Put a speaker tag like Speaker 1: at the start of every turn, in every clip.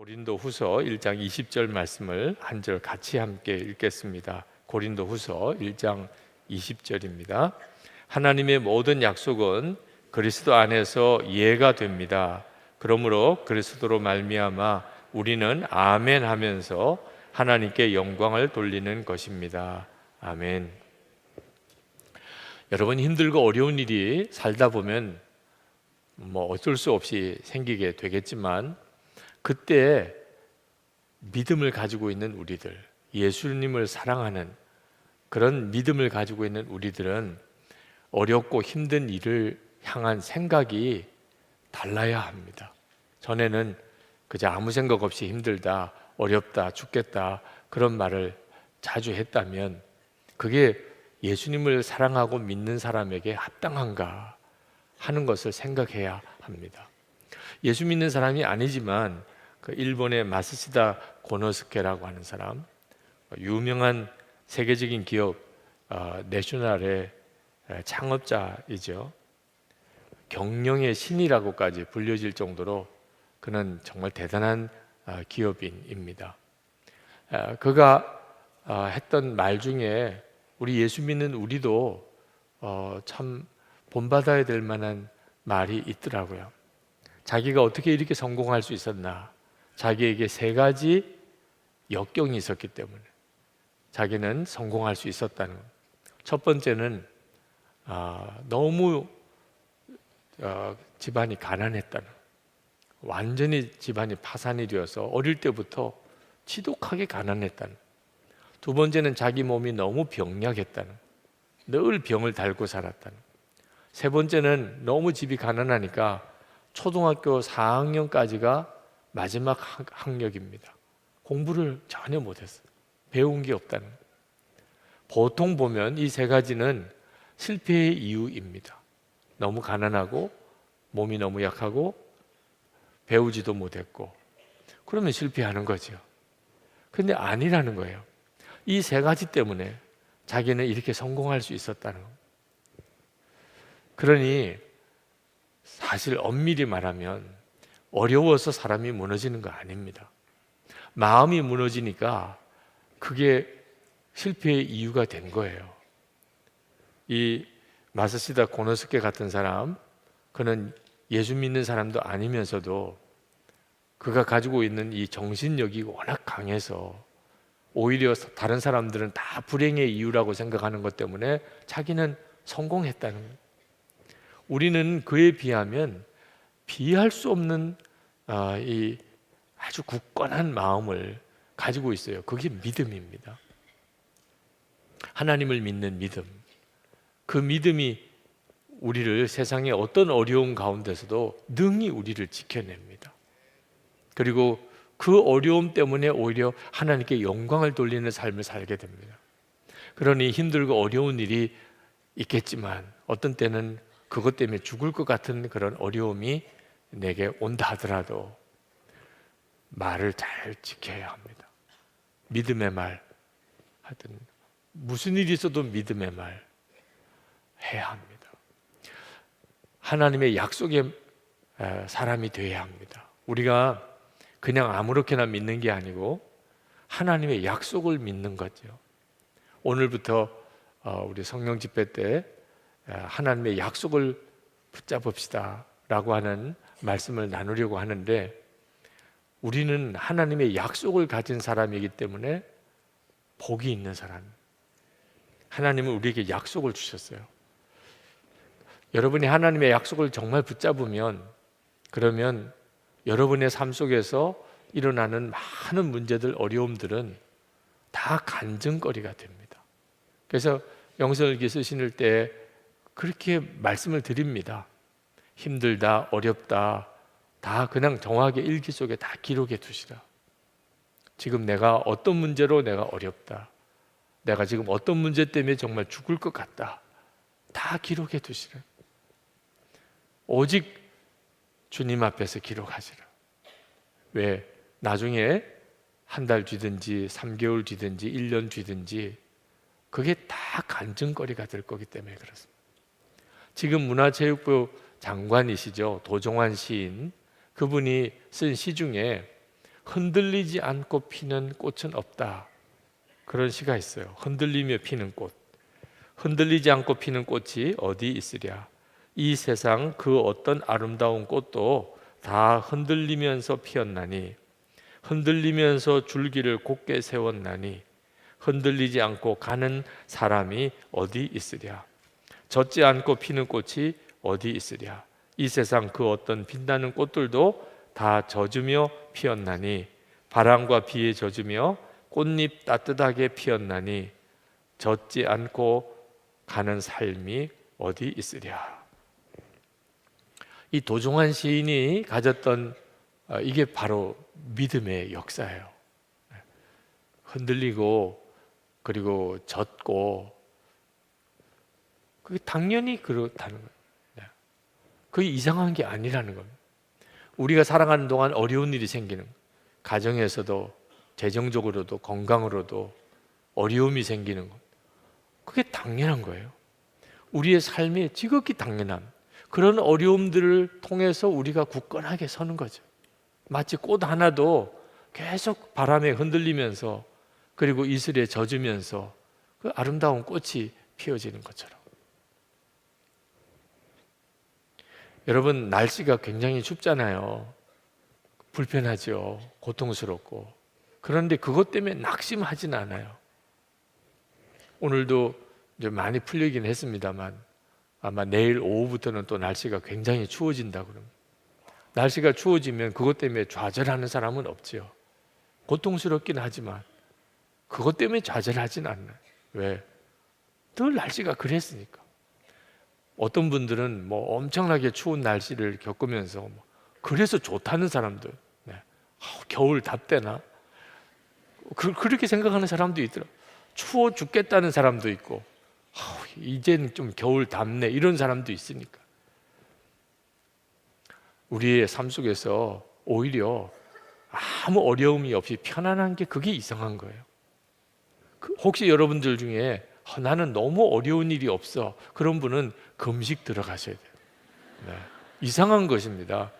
Speaker 1: 고린도후서 1장 20절 말씀을 한 절 같이 함께 읽겠습니다. 고린도후서 1장 20절입니다. 하나님의 모든 약속은 그리스도 안에서 예가 됩니다. 그러므로 그리스도로 말미암아 우리는 아멘 하면서 하나님께 영광을 돌리는 것입니다. 아멘. 여러분, 힘들고 어려운 일이 살다 보면 어쩔 수 없이 생기게 되겠지만, 그때 믿음을 가지고 있는 우리들, 예수님을 사랑하는 그런 믿음을 가지고 있는 우리들은 어렵고 힘든 일을 향한 생각이 달라야 합니다. 전에는 그저 아무 생각 없이 힘들다, 어렵다, 죽겠다 그런 말을 자주 했다면, 그게 예수님을 사랑하고 믿는 사람에게 합당한가 하는 것을 생각해야 합니다. 예수 믿는 사람이 아니지만 그 일본의 마쓰시다 고노스케라고 하는 사람, 유명한 세계적인 기업 내셔널의 창업자이죠. 경영의 신이라고까지 불려질 정도로 그는 정말 대단한 기업인입니다. 그가 했던 말 중에 우리 예수 믿는 우리도 참 본받아야 될 만한 말이 있더라고요. 자기가 어떻게 이렇게 성공할 수 있었나? 자기에게 세 가지 역경이 있었기 때문에 자기는 성공할 수 있었다는 것. 첫 번째는 너무 집안이 가난했다는 것. 완전히 집안이 파산이 되어서 어릴 때부터 지독하게 가난했다는 것. 두 번째는 자기 몸이 너무 병약했다는 것. 늘 병을 달고 살았다는 것. 세 번째는 너무 집이 가난하니까 초등학교 4학년까지가 마지막 학력입니다. 공부를 전혀 못했어요. 배운 게 없다는 거예요. 보통 보면 이 세 가지는 실패의 이유입니다. 너무 가난하고 몸이 너무 약하고 배우지도 못했고, 그러면 실패하는 거죠. 그런데 아니라는 거예요. 이 세 가지 때문에 자기는 이렇게 성공할 수 있었다는 거예요. 그러니 사실 엄밀히 말하면 어려워서 사람이 무너지는 거 아닙니다. 마음이 무너지니까 그게 실패의 이유가 된 거예요. 이 마쓰시다 고노스케 같은 사람, 그는 예수 믿는 사람도 아니면서도 그가 가지고 있는 이 정신력이 워낙 강해서 오히려 다른 사람들은 다 불행의 이유라고 생각하는 것 때문에 자기는 성공했다는 거예요. 우리는 그에 비하면 비할 수 없는 이 아주 굳건한 마음을 가지고 있어요. 그게 믿음입니다. 하나님을 믿는 믿음. 그 믿음이 우리를 세상의 어떤 어려움 가운데서도 능히 우리를 지켜냅니다. 그리고 그 어려움 때문에 오히려 하나님께 영광을 돌리는 삶을 살게 됩니다. 그러니 힘들고 어려운 일이 있겠지만 어떤 때는 그것 때문에 죽을 것 같은 그런 어려움이 내게 온다 하더라도 말을 잘 지켜야 합니다. 믿음의 말, 하여튼 무슨 일이 있어도 믿음의 말 해야 합니다. 하나님의 약속의 사람이 되어야 합니다. 우리가 그냥 아무렇게나 믿는 게 아니고 하나님의 약속을 믿는 거죠. 오늘부터 우리 성령 집회 때 하나님의 약속을 붙잡읍시다 라고 하는 말씀을 나누려고 하는데, 우리는 하나님의 약속을 가진 사람이기 때문에 복이 있는 사람. 하나님은 우리에게 약속을 주셨어요. 여러분이 하나님의 약속을 정말 붙잡으면, 그러면 여러분의 삶 속에서 일어나는 많은 문제들, 어려움들은 다 간증거리가 됩니다. 그래서 영성일기 쓰실 때 그렇게 말씀을 드립니다. 힘들다, 어렵다 다 그냥 정확하게 일기 속에 다 기록해 두시라. 지금 내가 어떤 문제로 내가 어렵다, 내가 지금 어떤 문제 때문에 정말 죽을 것 같다, 다 기록해 두시라. 오직 주님 앞에서 기록하시라. 왜? 나중에 한 달 뒤든지 3개월 뒤든지 1년 뒤든지 그게 다 간증거리가 될 거기 때문에 그렇습니다. 지금 문화체육부 장관이시죠, 도종환 시인. 그분이 쓴 시 중에 흔들리지 않고 피는 꽃은 없다. 그런 시가 있어요. 흔들리며 피는 꽃. 흔들리지 않고 피는 꽃이 어디 있으랴. 이 세상 그 어떤 아름다운 꽃도 다 흔들리면서 피었나니, 흔들리면서 줄기를 곧게 세웠나니, 흔들리지 않고 가는 사람이 어디 있으랴. 젖지 않고 피는 꽃이 어디 있으랴. 이 세상 그 어떤 빛나는 꽃들도 다 젖으며 피었나니, 바람과 비에 젖으며 꽃잎 따뜻하게 피었나니, 젖지 않고 가는 삶이 어디 있으랴. 이 도종환 시인이 가졌던 이게 바로 믿음의 역사예요. 흔들리고 그리고 젖고, 그게 당연히 그렇다는 거예요. 그게 이상한 게 아니라는 겁니다. 우리가 살아가는 동안 어려운 일이 생기는, 가정에서도 재정적으로도 건강으로도 어려움이 생기는 것, 그게 당연한 거예요. 우리의 삶에 지극히 당연한 그런 어려움들을 통해서 우리가 굳건하게 서는 거죠. 마치 꽃 하나도 계속 바람에 흔들리면서 그리고 이슬에 젖으면서 그 아름다운 꽃이 피어지는 것처럼. 여러분, 날씨가 굉장히 춥잖아요. 불편하죠. 고통스럽고. 그런데 그것 때문에 낙심하지는 않아요. 오늘도 이제 많이 풀리긴 했습니다만 아마 내일 오후부터는 또 날씨가 굉장히 추워진다 그럽니다. 날씨가 추워지면 그것 때문에 좌절하는 사람은 없지요. 고통스럽긴 하지만 그것 때문에 좌절하진 않아요. 왜? 늘 날씨가 그랬으니까. 어떤 분들은 뭐 엄청나게 추운 날씨를 겪으면서 그래서 좋다는 사람들, 겨울 답대나 그렇게 생각하는 사람도 있더라고요. 추워 죽겠다는 사람도 있고, 이제는 좀 겨울 답네 이런 사람도 있으니까. 우리의 삶 속에서 오히려 아무 어려움이 없이 편안한 게 그게 이상한 거예요. 혹시 여러분들 중에 나는 너무 어려운 일이 없어, 그런 분은 금식 들어가셔야 돼요. 이상한 것입니다.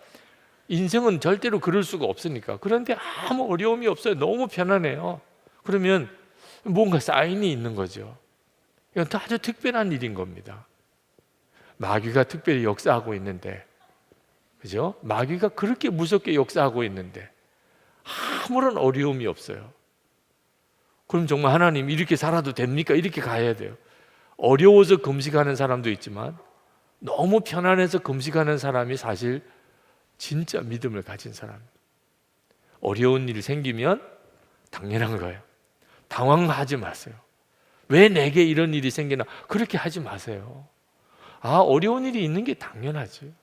Speaker 1: 인생은 절대로 그럴 수가 없으니까. 그런데 아무 어려움이 없어요. 너무 편안해요. 그러면 뭔가 사인이 있는 거죠. 이건 아주 특별한 일인 겁니다. 마귀가 특별히 역사하고 있는데, 그죠? 마귀가 그렇게 무섭게 역사하고 있는데 아무런 어려움이 없어요. 그럼 정말 하나님 이렇게 살아도 됩니까? 이렇게 가야 돼요. 어려워서 금식하는 사람도 있지만 너무 편안해서 금식하는 사람이 사실 진짜 믿음을 가진 사람입니다. 어려운 일이 생기면 당연한 거예요. 당황하지 마세요. 왜 내게 이런 일이 생기나 그렇게 하지 마세요. 어려운 일이 있는 게 당연하지.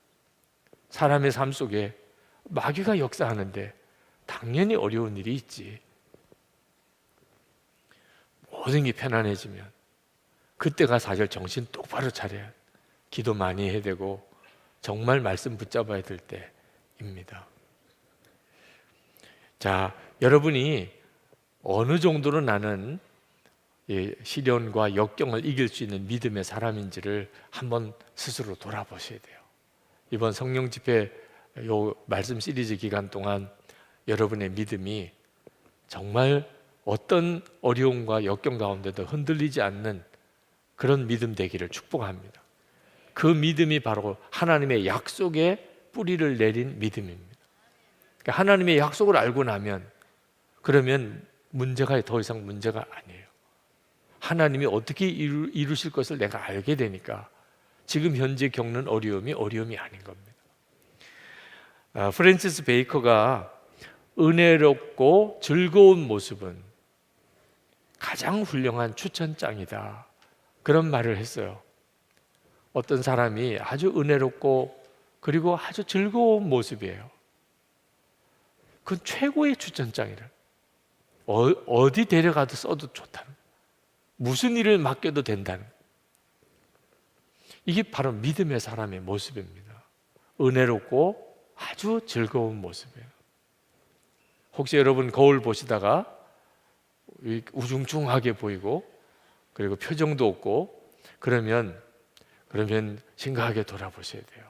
Speaker 1: 사람의 삶 속에 마귀가 역사하는데 당연히 어려운 일이 있지. 모든 게 편안해지면 그때가 사실 정신 똑바로 차려야, 기도 많이 해야 되고 정말 말씀 붙잡아야 될 때입니다. 자, 여러분이 어느 정도로 나는 시련과 역경을 이길 수 있는 믿음의 사람인지를 한번 스스로 돌아보셔야 돼요. 이번 성령 집회 요 말씀 시리즈 기간 동안 여러분의 믿음이 정말 어떤 어려움과 역경 가운데도 흔들리지 않는 그런 믿음 되기를 축복합니다. 그 믿음이 바로 하나님의 약속에 뿌리를 내린 믿음입니다. 그러니까 하나님의 약속을 알고 나면 그러면 문제가 더 이상 문제가 아니에요. 하나님이 어떻게 이루실 것을 내가 알게 되니까 지금 현재 겪는 어려움이 아닌 겁니다. 프랜시스 베이커가 은혜롭고 즐거운 모습은 가장 훌륭한 추천장이다, 그런 말을 했어요. 어떤 사람이 아주 은혜롭고 그리고 아주 즐거운 모습이에요. 그건 최고의 추천장이라. 어디 데려가도 써도 좋다는, 무슨 일을 맡겨도 된다는, 이게 바로 믿음의 사람의 모습입니다. 은혜롭고 아주 즐거운 모습이에요. 혹시 여러분 거울 보시다가 우중충하게 보이고 그리고 표정도 없고 그러면 심각하게 돌아보셔야 돼요.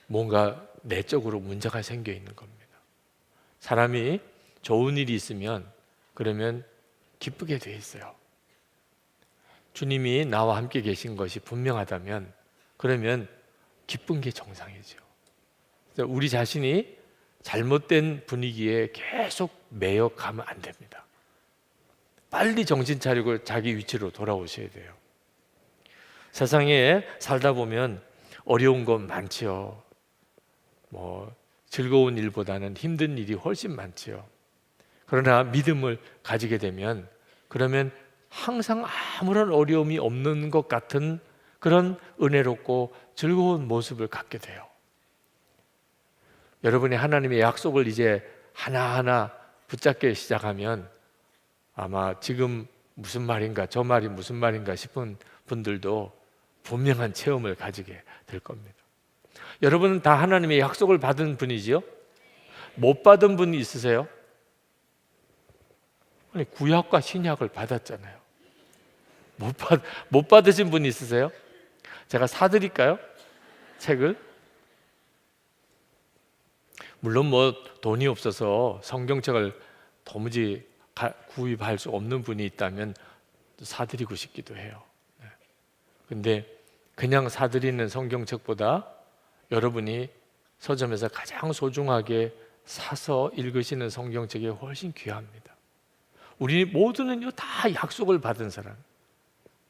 Speaker 1: 뭔가 내적으로 문제가 생겨 있는 겁니다. 사람이 좋은 일이 있으면 그러면 기쁘게 돼 있어요. 주님이 나와 함께 계신 것이 분명하다면 그러면 기쁜 게 정상이죠. 우리 자신이 잘못된 분위기에 계속 매여 가면 안 됩니다. 빨리 정신 차리고 자기 위치로 돌아오셔야 돼요. 세상에 살다 보면 어려운 건 많지요. 즐거운 일보다는 힘든 일이 훨씬 많지요. 그러나 믿음을 가지게 되면 그러면 항상 아무런 어려움이 없는 것 같은 그런 은혜롭고 즐거운 모습을 갖게 돼요. 여러분이 하나님의 약속을 이제 하나하나 붙잡기 시작하면 아마 지금 무슨 말인가 저 말이 무슨 말인가 싶은 분들도 분명한 체험을 가지게 될 겁니다. 여러분은 다 하나님의 약속을 받은 분이지요? 못 받은 분이 있으세요? 아니, 구약과 신약을 받았잖아요. 못 받으신 분이 있으세요? 제가 사드릴까요? 책을? 물론 돈이 없어서 성경책을 도무지 구입할 수 없는 분이 있다면 사드리고 싶기도 해요. 근데 그냥 사드리는 성경책보다 여러분이 서점에서 가장 소중하게 사서 읽으시는 성경책이 훨씬 귀합니다. 우리 모두는요 다 약속을 받은 사람,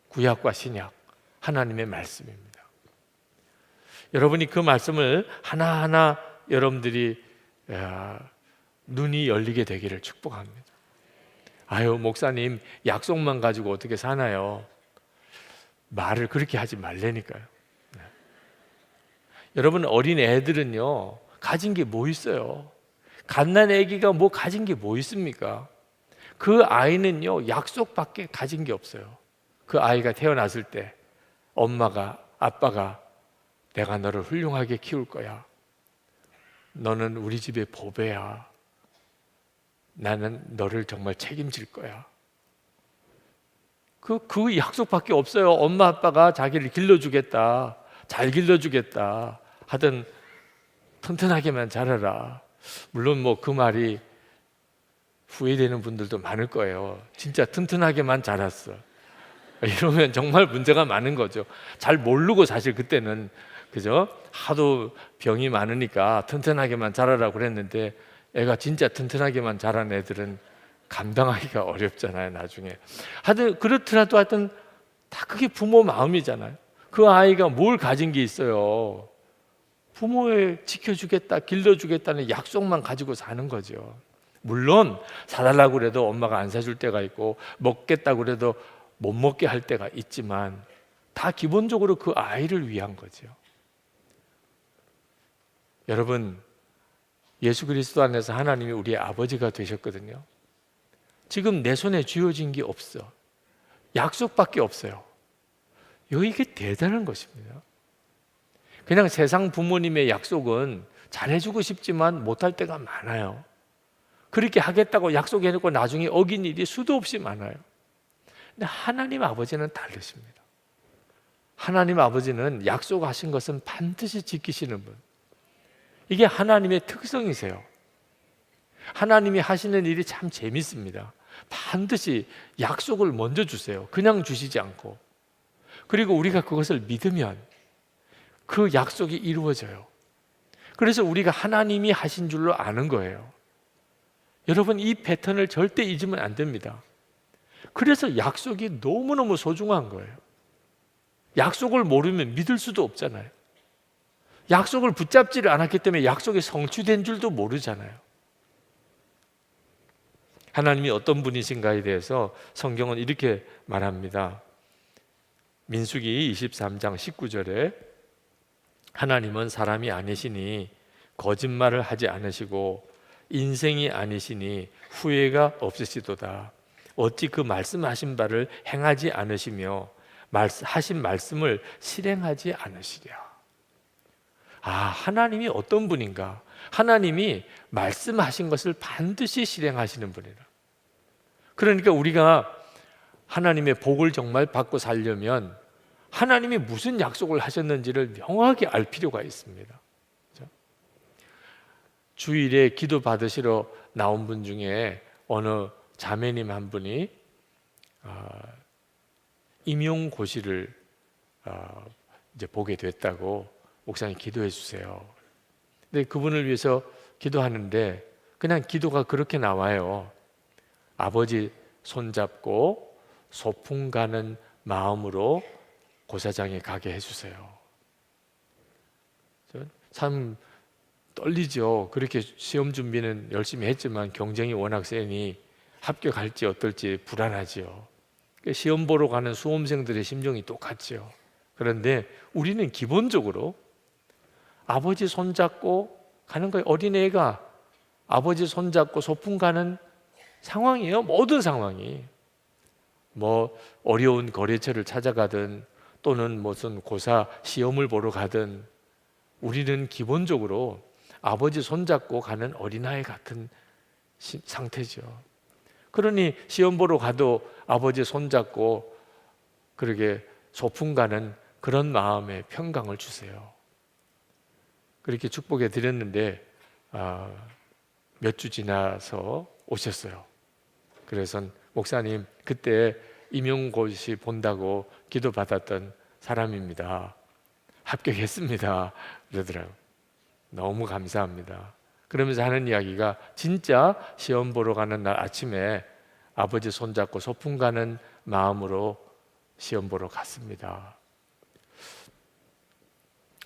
Speaker 1: 구약과 신약, 하나님의 말씀입니다. 여러분이 그 말씀을 하나하나 여러분들이 눈이 열리게 되기를 축복합니다. 아유, 목사님 약속만 가지고 어떻게 사나요? 말을 그렇게 하지 말라니까요. 네. 여러분, 어린 애들은요 가진 게 뭐 있어요? 갓난 애기가 뭐 가진 게 뭐 있습니까? 그 아이는요 약속밖에 가진 게 없어요. 그 아이가 태어났을 때 엄마가 아빠가 내가 너를 훌륭하게 키울 거야. 너는 우리 집의 보배야. 나는 너를 정말 책임질 거야. 그 약속밖에 없어요. 엄마 아빠가 자기를 길러주겠다, 잘 길러주겠다 하든 튼튼하게만 자라라. 물론 그 말이 후회되는 분들도 많을 거예요. 진짜 튼튼하게만 자랐어. 이러면 정말 문제가 많은 거죠. 잘 모르고 사실 그때는 그죠? 하도 병이 많으니까 튼튼하게만 자라라고 그랬는데 애가 진짜 튼튼하게만 자란 애들은 감당하기가 어렵잖아요, 나중에. 하여튼 그렇더라도 하여튼 다 그게 부모 마음이잖아요. 그 아이가 뭘 가진 게 있어요? 부모의 지켜주겠다, 길러주겠다는 약속만 가지고 사는 거죠. 물론 사달라고 그래도 엄마가 안 사줄 때가 있고 먹겠다고 그래도 못 먹게 할 때가 있지만 다 기본적으로 그 아이를 위한 거죠. 여러분, 예수 그리스도 안에서 하나님이 우리의 아버지가 되셨거든요. 지금 내 손에 쥐어진 게 없어. 약속밖에 없어요. 이게 대단한 것입니다. 그냥 세상 부모님의 약속은 잘해주고 싶지만 못할 때가 많아요. 그렇게 하겠다고 약속해놓고 나중에 어긴 일이 수도 없이 많아요. 근데 하나님 아버지는 다르십니다. 하나님 아버지는 약속하신 것은 반드시 지키시는 분. 이게 하나님의 특성이세요. 하나님이 하시는 일이 참 재밌습니다. 반드시 약속을 먼저 주세요. 그냥 주시지 않고. 그리고 우리가 그것을 믿으면 그 약속이 이루어져요. 그래서 우리가 하나님이 하신 줄로 아는 거예요. 여러분, 이 패턴을 절대 잊으면 안 됩니다. 그래서 약속이 너무너무 소중한 거예요. 약속을 모르면 믿을 수도 없잖아요. 약속을 붙잡지를 않았기 때문에 약속이 성취된 줄도 모르잖아요. 하나님이 어떤 분이신가에 대해서 성경은 이렇게 말합니다. 민수기 23장 19절에 하나님은 사람이 아니시니 거짓말을 하지 않으시고 인생이 아니시니 후회가 없으시도다. 어찌 그 말씀하신 바를 행하지 않으시며 하신 말씀을 실행하지 않으시랴. 하나님이 어떤 분인가? 하나님이 말씀하신 것을 반드시 실행하시는 분이라. 그러니까 우리가 하나님의 복을 정말 받고 살려면 하나님이 무슨 약속을 하셨는지를 명확히 알 필요가 있습니다. 그렇죠? 주일에 기도 받으시러 나온 분 중에 어느 자매님 한 분이 임용고시를 이제 보게 됐다고 목사님 기도해 주세요. 근데 그분을 위해서 기도하는데 그냥 기도가 그렇게 나와요. 아버지 손잡고 소풍 가는 마음으로 고사장에 가게 해주세요. 참 떨리죠. 그렇게 시험 준비는 열심히 했지만 경쟁이 워낙 세니 합격할지 어떨지 불안하지요. 시험 보러 가는 수험생들의 심정이 똑같지요. 그런데 우리는 기본적으로 아버지 손잡고 가는 거예요. 어린애가 아버지 손잡고 소풍 가는 상황이에요. 모든 상황이. 뭐 어려운 거래처를 찾아가든 또는 무슨 고사 시험을 보러 가든 우리는 기본적으로 아버지 손잡고 가는 어린아이 같은 상태죠. 그러니 시험 보러 가도 아버지 손잡고 그렇게 소풍 가는 그런 마음에 평강을 주세요. 그렇게 축복해 드렸는데 몇 주 지나서 오셨어요. 그래서 목사님 그때 임용고시 본다고 기도받았던 사람입니다. 합격했습니다. 그러더라고요. 너무 감사합니다. 그러면서 하는 이야기가 진짜 시험 보러 가는 날 아침에 아버지 손잡고 소풍 가는 마음으로 시험 보러 갔습니다.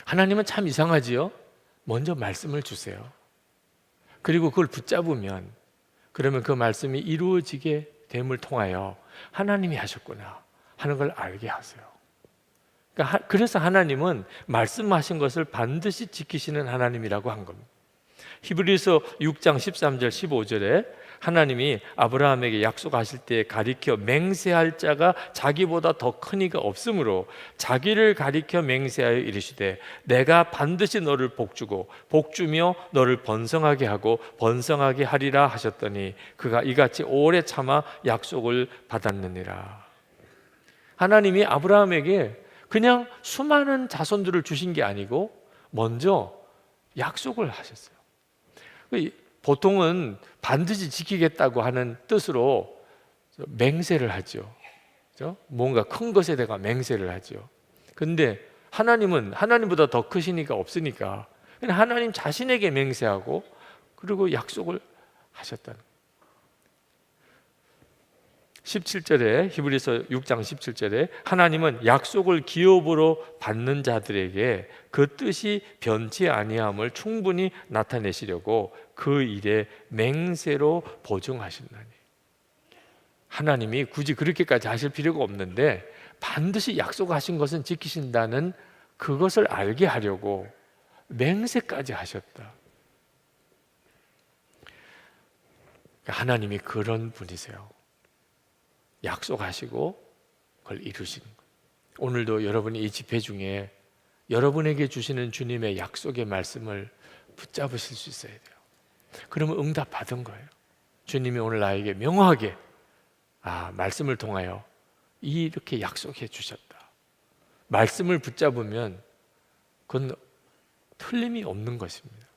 Speaker 1: 하나님은 참 이상하지요? 먼저 말씀을 주세요. 그리고 그걸 붙잡으면 그러면 그 말씀이 이루어지게 됨을 통하여 하나님이 하셨구나 하는 걸 알게 하세요. 그래서 하나님은 말씀하신 것을 반드시 지키시는 하나님이라고 한 겁니다. 히브리서 6장 13절 15절에 하나님이 아브라함에게 약속하실 때 가리켜 맹세할 자가 자기보다 더 큰 이가 없으므로 자기를 가리켜 맹세하여 이르시되 내가 반드시 너를 복주고 복주며 너를 번성하게 하고 번성하게 하리라 하셨더니 그가 이같이 오래 참아 약속을 받았느니라. 하나님이 아브라함에게 그냥 수많은 자손들을 주신 게 아니고 먼저 약속을 하셨어요. 보통은 반드시 지키겠다고 하는 뜻으로 맹세를 하죠. 그렇죠? 뭔가 큰 것에 대해 맹세를 하죠. 그런데 하나님은 하나님보다 더 크신 이가 없으니까 그냥 하나님 자신에게 맹세하고 그리고 약속을 하셨다는 거예요. 17절에 히브리서 6장 17절에 하나님은 약속을 기업으로 받는 자들에게 그 뜻이 변치 아니함을 충분히 나타내시려고 그 일에 맹세로 보증하신다니. 하나님이 굳이 그렇게까지 하실 필요가 없는데 반드시 약속하신 것은 지키신다는 그것을 알게 하려고 맹세까지 하셨다. 하나님이 그런 분이세요. 약속하시고 그걸 이루시는 거예요. 오늘도 여러분이 이 집회 중에 여러분에게 주시는 주님의 약속의 말씀을 붙잡으실 수 있어야 돼요. 그러면 응답 받은 거예요. 주님이 오늘 나에게 명확하게 말씀을 통하여 이렇게 약속해 주셨다. 말씀을 붙잡으면 그건 틀림이 없는 것입니다.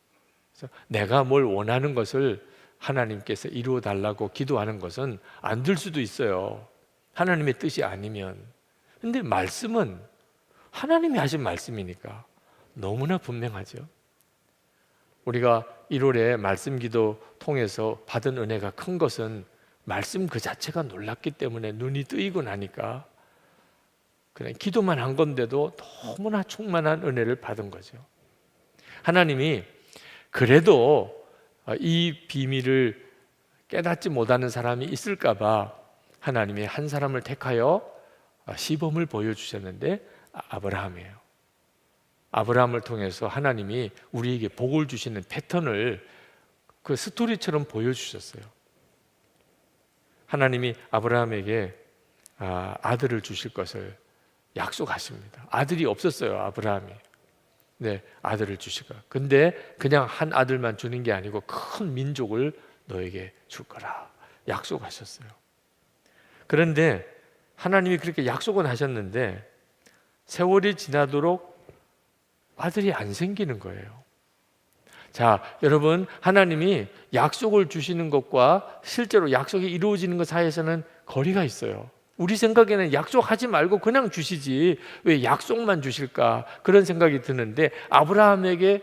Speaker 1: 그래서 내가 뭘 원하는 것을 하나님께서 이루어 달라고 기도하는 것은 안 될 수도 있어요. 하나님의 뜻이 아니면. 근데 말씀은 하나님이 하신 말씀이니까 너무나 분명하죠. 우리가 1월에 말씀 기도 통해서 받은 은혜가 큰 것은 말씀 그 자체가 놀랍기 때문에 눈이 뜨이고 나니까 그냥 기도만 한 건데도 너무나 충만한 은혜를 받은 거죠. 하나님이 그래도 이 비밀을 깨닫지 못하는 사람이 있을까 봐 하나님이 한 사람을 택하여 시범을 보여주셨는데 아브라함이에요. 아브라함을 통해서 하나님이 우리에게 복을 주시는 패턴을 그 스토리처럼 보여주셨어요. 하나님이 아브라함에게 아들을 주실 것을 약속하십니다. 아들이 없었어요, 아브라함이. 네, 아들을 주시고. 근데 그냥 한 아들만 주는 게 아니고 큰 민족을 너에게 줄 거라 약속하셨어요. 그런데 하나님이 그렇게 약속은 하셨는데 세월이 지나도록 아들이 안 생기는 거예요. 자, 여러분, 하나님이 약속을 주시는 것과 실제로 약속이 이루어지는 것 사이에서는 거리가 있어요. 우리 생각에는 약속하지 말고 그냥 주시지 왜 약속만 주실까, 그런 생각이 드는데, 아브라함에게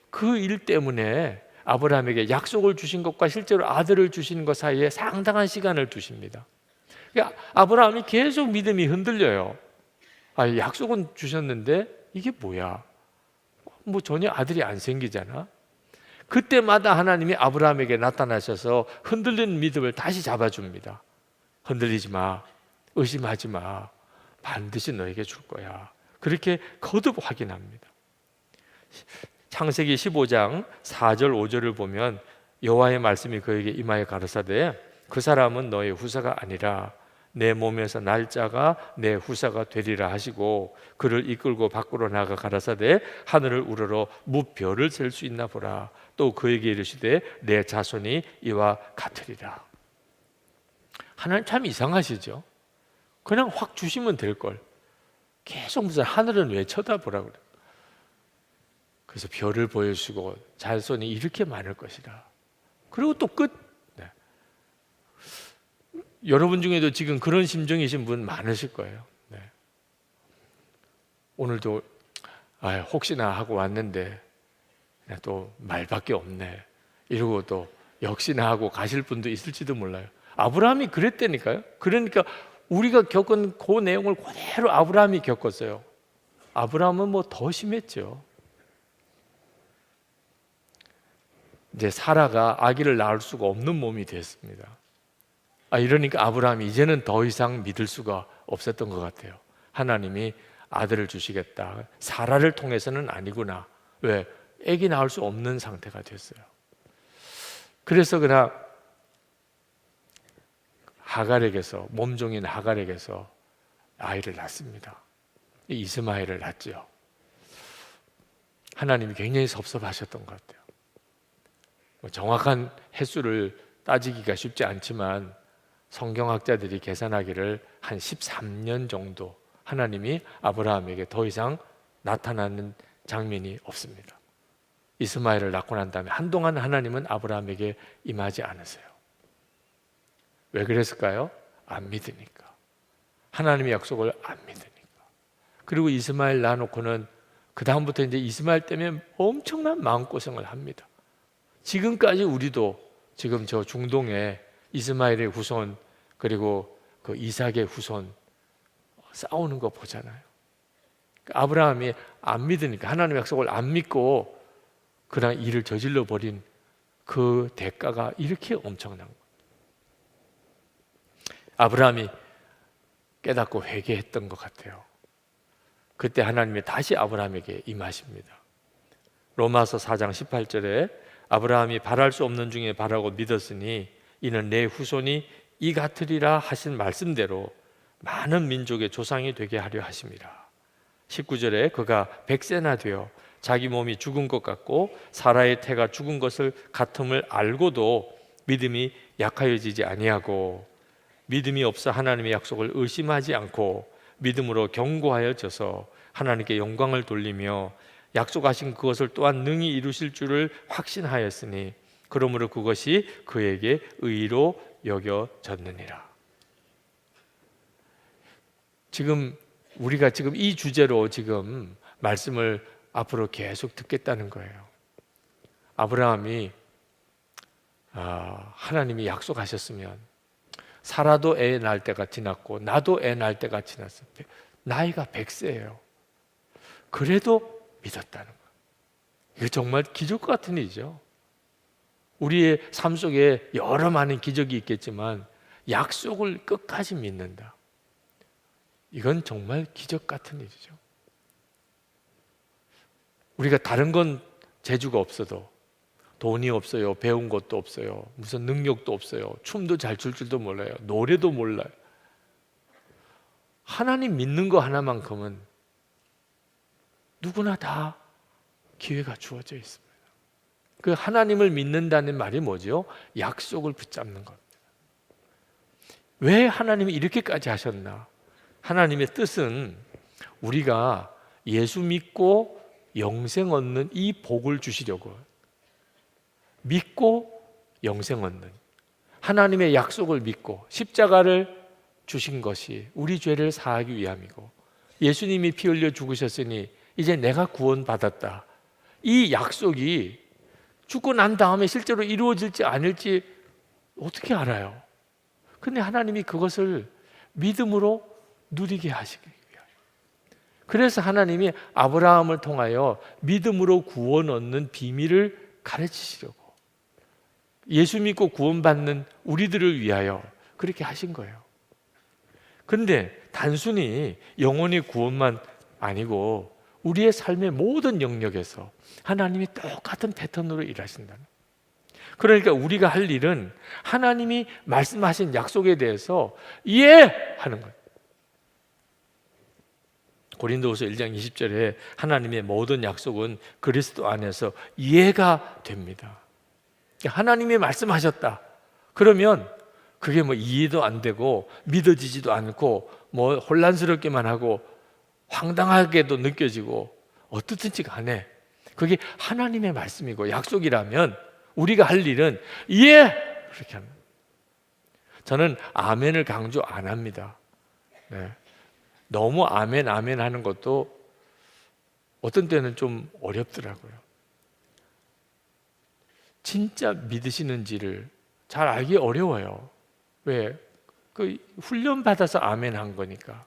Speaker 1: 그 일 때문에 아브라함에게 약속을 주신 것과 실제로 아들을 주시는 것 사이에 상당한 시간을 두십니다. 그러니까 아브라함이 계속 믿음이 흔들려요. 약속은 주셨는데 이게 뭐야? 뭐 전혀 아들이 안 생기잖아. 그때마다 하나님이 아브라함에게 나타나셔서 흔들리는 믿음을 다시 잡아줍니다. 흔들리지 마, 의심하지 마, 반드시 너에게 줄 거야. 그렇게 거듭 확인합니다. 창세기 15장 4절 5절을 보면 여호와의 말씀이 그에게 임하여 가라사대 그 사람은 너의 후사가 아니라 내 몸에서 날짜가 내 후사가 되리라 하시고 그를 이끌고 밖으로 나가 가라사대 하늘을 우러러 무별을 셀 수 있나 보라. 또 그에게 이르시되 내 자손이 이와 같으리라. 하나님 참 이상하시죠? 그냥 확 주시면 될걸 계속 무슨 하늘은 왜 쳐다보라 그래. 그래서 별을 보여주시고 자손이 이렇게 많을 것이라. 그리고 또 끝. 네. 여러분 중에도 지금 그런 심정이신 분 많으실 거예요. 네. 오늘도 혹시나 하고 왔는데 또 말밖에 없네 이러고 또 역시나 하고 가실 분도 있을지도 몰라요. 아브라함이 그랬다니까요. 그러니까 우리가 겪은 그 내용을 그대로 아브라함이 겪었어요. 아브라함은 뭐 더 심했죠. 이제 사라가 아기를 낳을 수가 없는 몸이 됐습니다. 이러니까 아브라함이 이제는 더 이상 믿을 수가 없었던 것 같아요. 하나님이 아들을 주시겠다. 사라를 통해서는 아니구나. 왜? 아기 낳을 수 없는 상태가 됐어요. 그래서 그냥 하갈에게서, 몸종인 하갈에게서 아이를 낳습니다. 이스마엘을 낳죠. 하나님이 굉장히 섭섭하셨던 것 같아요. 정확한 횟수를 따지기가 쉽지 않지만 성경학자들이 계산하기를 한 13년 정도 하나님이 아브라함에게 더 이상 나타나는 장면이 없습니다. 이스마엘을 낳고 난 다음에 한동안 하나님은 아브라함에게 임하지 않으세요. 왜 그랬을까요? 안 믿으니까. 하나님의 약속을 안 믿으니까. 그리고 이스마엘 낳아놓고는 그 다음부터 이제 이스마엘 때문에 엄청난 마음고생을 합니다. 지금까지 우리도 지금 저 중동에 이스마엘의 후손 그리고 그 이삭의 후손 싸우는 거 보잖아요. 아브라함이 안 믿으니까, 하나님의 약속을 안 믿고 그냥 일을 저질러 버린 그 대가가 이렇게 엄청난 거예요. 아브라함이 깨닫고 회개했던 것 같아요. 그때 하나님이 다시 아브라함에게 임하십니다. 로마서 4장 18절에 아브라함이 바랄 수 없는 중에 바라고 믿었으니 이는 내 후손이 이 같으리라 하신 말씀대로 많은 민족의 조상이 되게 하려 하심이라. 19절에 그가 100세나 되어 자기 몸이 죽은 것 같고 사라의 태가 죽은 것을 같음을 알고도 믿음이 약하여지지 아니하고 믿음이 없어 하나님의 약속을 의심하지 않고 믿음으로 견고하여져서 하나님께 영광을 돌리며 약속하신 그것을 또한 능히 이루실 줄을 확신하였으니 그러므로 그것이 그에게 의로 여겨졌느니라. 지금 우리가 지금 이 주제로 지금 말씀을 앞으로 계속 듣겠다는 거예요. 아브라함이 하나님이 약속하셨으면 사라도 애 낳을 때가 지났고 나도 애 낳을 때가 지났어요. 나이가 100세예요. 그래도 믿었다는 거예요. 이거 정말 기적 같은 일이죠. 우리의 삶 속에 여러 많은 기적이 있겠지만 약속을 끝까지 믿는다. 이건 정말 기적 같은 일이죠. 우리가 다른 건 재주가 없어도 돈이 없어요. 배운 것도 없어요. 무슨 능력도 없어요. 춤도 잘 출 줄도 몰라요. 노래도 몰라요. 하나님 믿는 거 하나만큼은 누구나 다 기회가 주어져 있습니다. 그 하나님을 믿는다는 말이 뭐죠? 약속을 붙잡는 겁니다. 왜 하나님이 이렇게까지 하셨나? 하나님의 뜻은 우리가 예수 믿고 영생 얻는 이 복을 주시려고, 믿고 영생 얻는 하나님의 약속을 믿고 십자가를 주신 것이 우리 죄를 사하기 위함이고, 예수님이 피 흘려 죽으셨으니 이제 내가 구원받았다, 이 약속이 죽고 난 다음에 실제로 이루어질지 아닐지 어떻게 알아요? 근데 하나님이 그것을 믿음으로 누리게 하시기 위하여, 그래서 하나님이 아브라함을 통하여 믿음으로 구원 얻는 비밀을 가르치시려고, 예수 믿고 구원받는 우리들을 위하여 그렇게 하신 거예요. 근데 단순히 영혼의 구원만 아니고 우리의 삶의 모든 영역에서 하나님이 똑같은 패턴으로 일하신다는, 그러니까 우리가 할 일은 하나님이 말씀하신 약속에 대해서 이해하는 거예요. 고린도후서 1장 20절에 하나님의 모든 약속은 그리스도 안에서 이해가 됩니다. 하나님이 말씀하셨다 그러면 그게 뭐 이해도 안 되고 믿어지지도 않고 뭐 혼란스럽기만 하고 황당하게도 느껴지고 어떻든지 간에 그게 하나님의 말씀이고 약속이라면 우리가 할 일은 그렇게 합니다. 저는 아멘을 강조 안 합니다. 네. 너무 아멘 아멘 하는 것도 어떤 때는 좀 어렵더라고요. 진짜 믿으시는지를 잘 알기 어려워요. 왜? 그 훈련 받아서 아멘 한 거니까.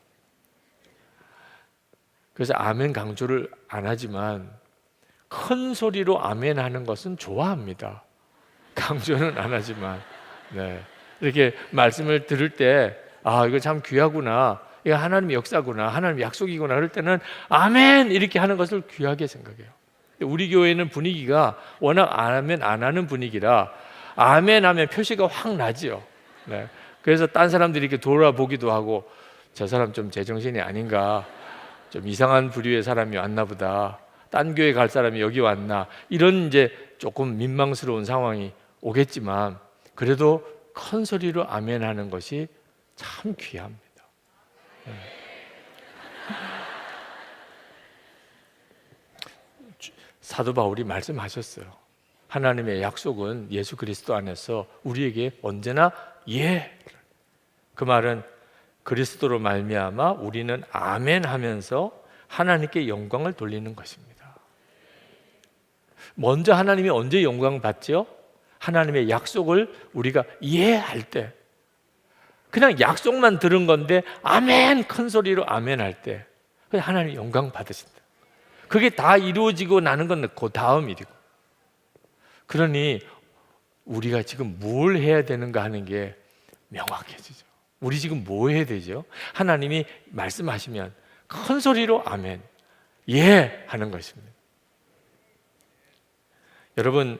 Speaker 1: 그래서 아멘 강조를 안 하지만 큰 소리로 아멘 하는 것은 좋아합니다. 강조는 안 하지만, 네. 이렇게 말씀을 들을 때 이거 참 귀하구나, 이거 하나님의 역사구나, 하나님의 약속이구나 그럴 때는 아멘 이렇게 하는 것을 귀하게 생각해요. 우리 교회는 분위기가 워낙 아멘 안 하는 분위기라 아멘 하면 표시가 확 나지요. 네. 그래서 딴 사람들이 이렇게 돌아보기도 하고, 저 사람 좀 제정신이 아닌가, 좀 이상한 부류의 사람이 왔나 보다, 딴 교회 갈 사람이 여기 왔나, 이런 이제 조금 민망스러운 상황이 오겠지만 그래도 큰 소리로 아멘 하는 것이 참 귀합니다. 네. 사도 바울이 말씀하셨어요. 하나님의 약속은 예수 그리스도 안에서 우리에게 언제나 그 말은 그리스도로 말미암아 우리는 아멘 하면서 하나님께 영광을 돌리는 것입니다. 먼저 하나님이 언제 영광 받죠? 하나님의 약속을 우리가 이해할 때, 그냥 약속만 들은 건데 아멘 큰 소리로 아멘 할 때 하나님 영광 받으신다. 그게 다 이루어지고 나는 건 그 다음 일이고, 그러니 우리가 지금 뭘 해야 되는가 하는 게 명확해지죠. 우리 지금 뭐 해야 되죠? 하나님이 말씀하시면 큰 소리로 아멘 하는 것입니다. 여러분,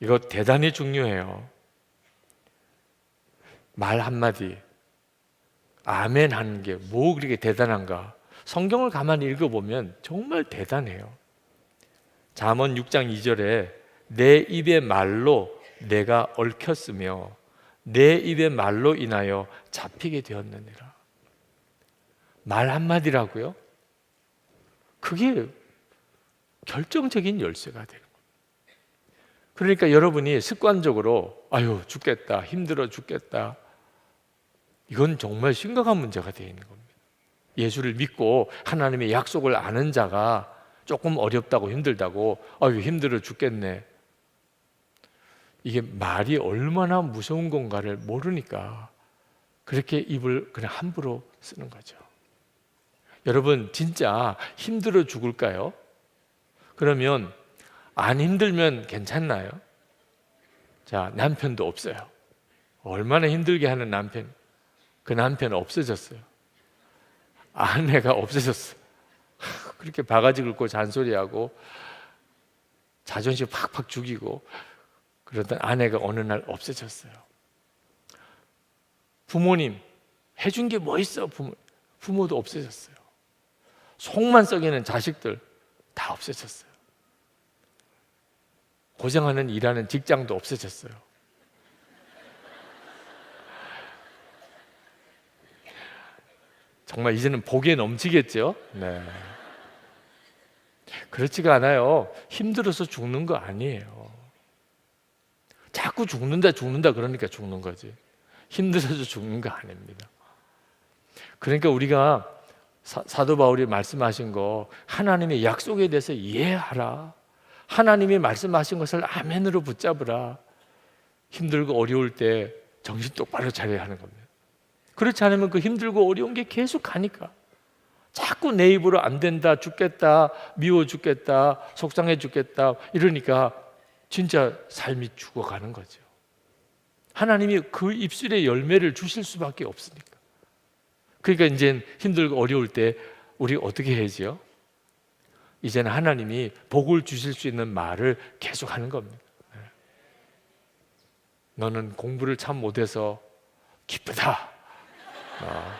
Speaker 1: 이거 대단히 중요해요. 말 한마디 아멘 하는 게 뭐 그렇게 대단한가? 성경을 가만히 읽어보면 정말 대단해요. 잠언 6장 2절에 내 입의 말로 내가 얽혔으며 내 입의 말로 인하여 잡히게 되었느니라. 말 한마디라고요? 그게 결정적인 열쇠가 되는 거예요. 그러니까 여러분이 습관적으로 죽겠다, 힘들어 죽겠다, 이건 정말 심각한 문제가 되어 있는 겁니다. 예수를 믿고 하나님의 약속을 아는 자가 조금 어렵다고 힘들다고 힘들어 죽겠네, 이게 말이 얼마나 무서운 건가를 모르니까 그렇게 입을 그냥 함부로 쓰는 거죠. 여러분, 진짜 힘들어 죽을까요? 그러면 안 힘들면 괜찮나요? 자, 남편도 없어요. 얼마나 힘들게 하는 남편, 그 남편 없어졌어요. 아내가 없어졌어요. 그렇게 바가지 긁고 잔소리하고 자존심 팍팍 죽이고 그러던 아내가 어느 날 없어졌어요. 부모님 해준 게 뭐 있어? 부모도 없어졌어요. 속만 썩이는 자식들 다 없어졌어요. 고생하는 일하는 직장도 없어졌어요. 정말 이제는 복에 넘치겠죠? 네. 그렇지가 않아요. 힘들어서 죽는 거 아니에요. 자꾸 죽는다 그러니까 죽는 거지. 힘들어서 죽는 거 아닙니다. 그러니까 우리가 사도 바울이 말씀하신 거, 하나님의 약속에 대해서 이해하라. 하나님이 말씀하신 것을 아멘으로 붙잡으라. 힘들고 어려울 때 정신 똑바로 차려야 하는 겁니다. 그렇지 않으면 그 힘들고 어려운 게 계속 가니까, 자꾸 내 입으로 안 된다, 죽겠다, 미워 죽겠다, 속상해 죽겠다 이러니까 진짜 삶이 죽어가는 거죠. 하나님이 그 입술에 열매를 주실 수밖에 없으니까. 그러니까 이제 힘들고 어려울 때 우리 어떻게 해야죠? 이제는 하나님이 복을 주실 수 있는 말을 계속 하는 겁니다. 너는 공부를 참 못해서 기쁘다.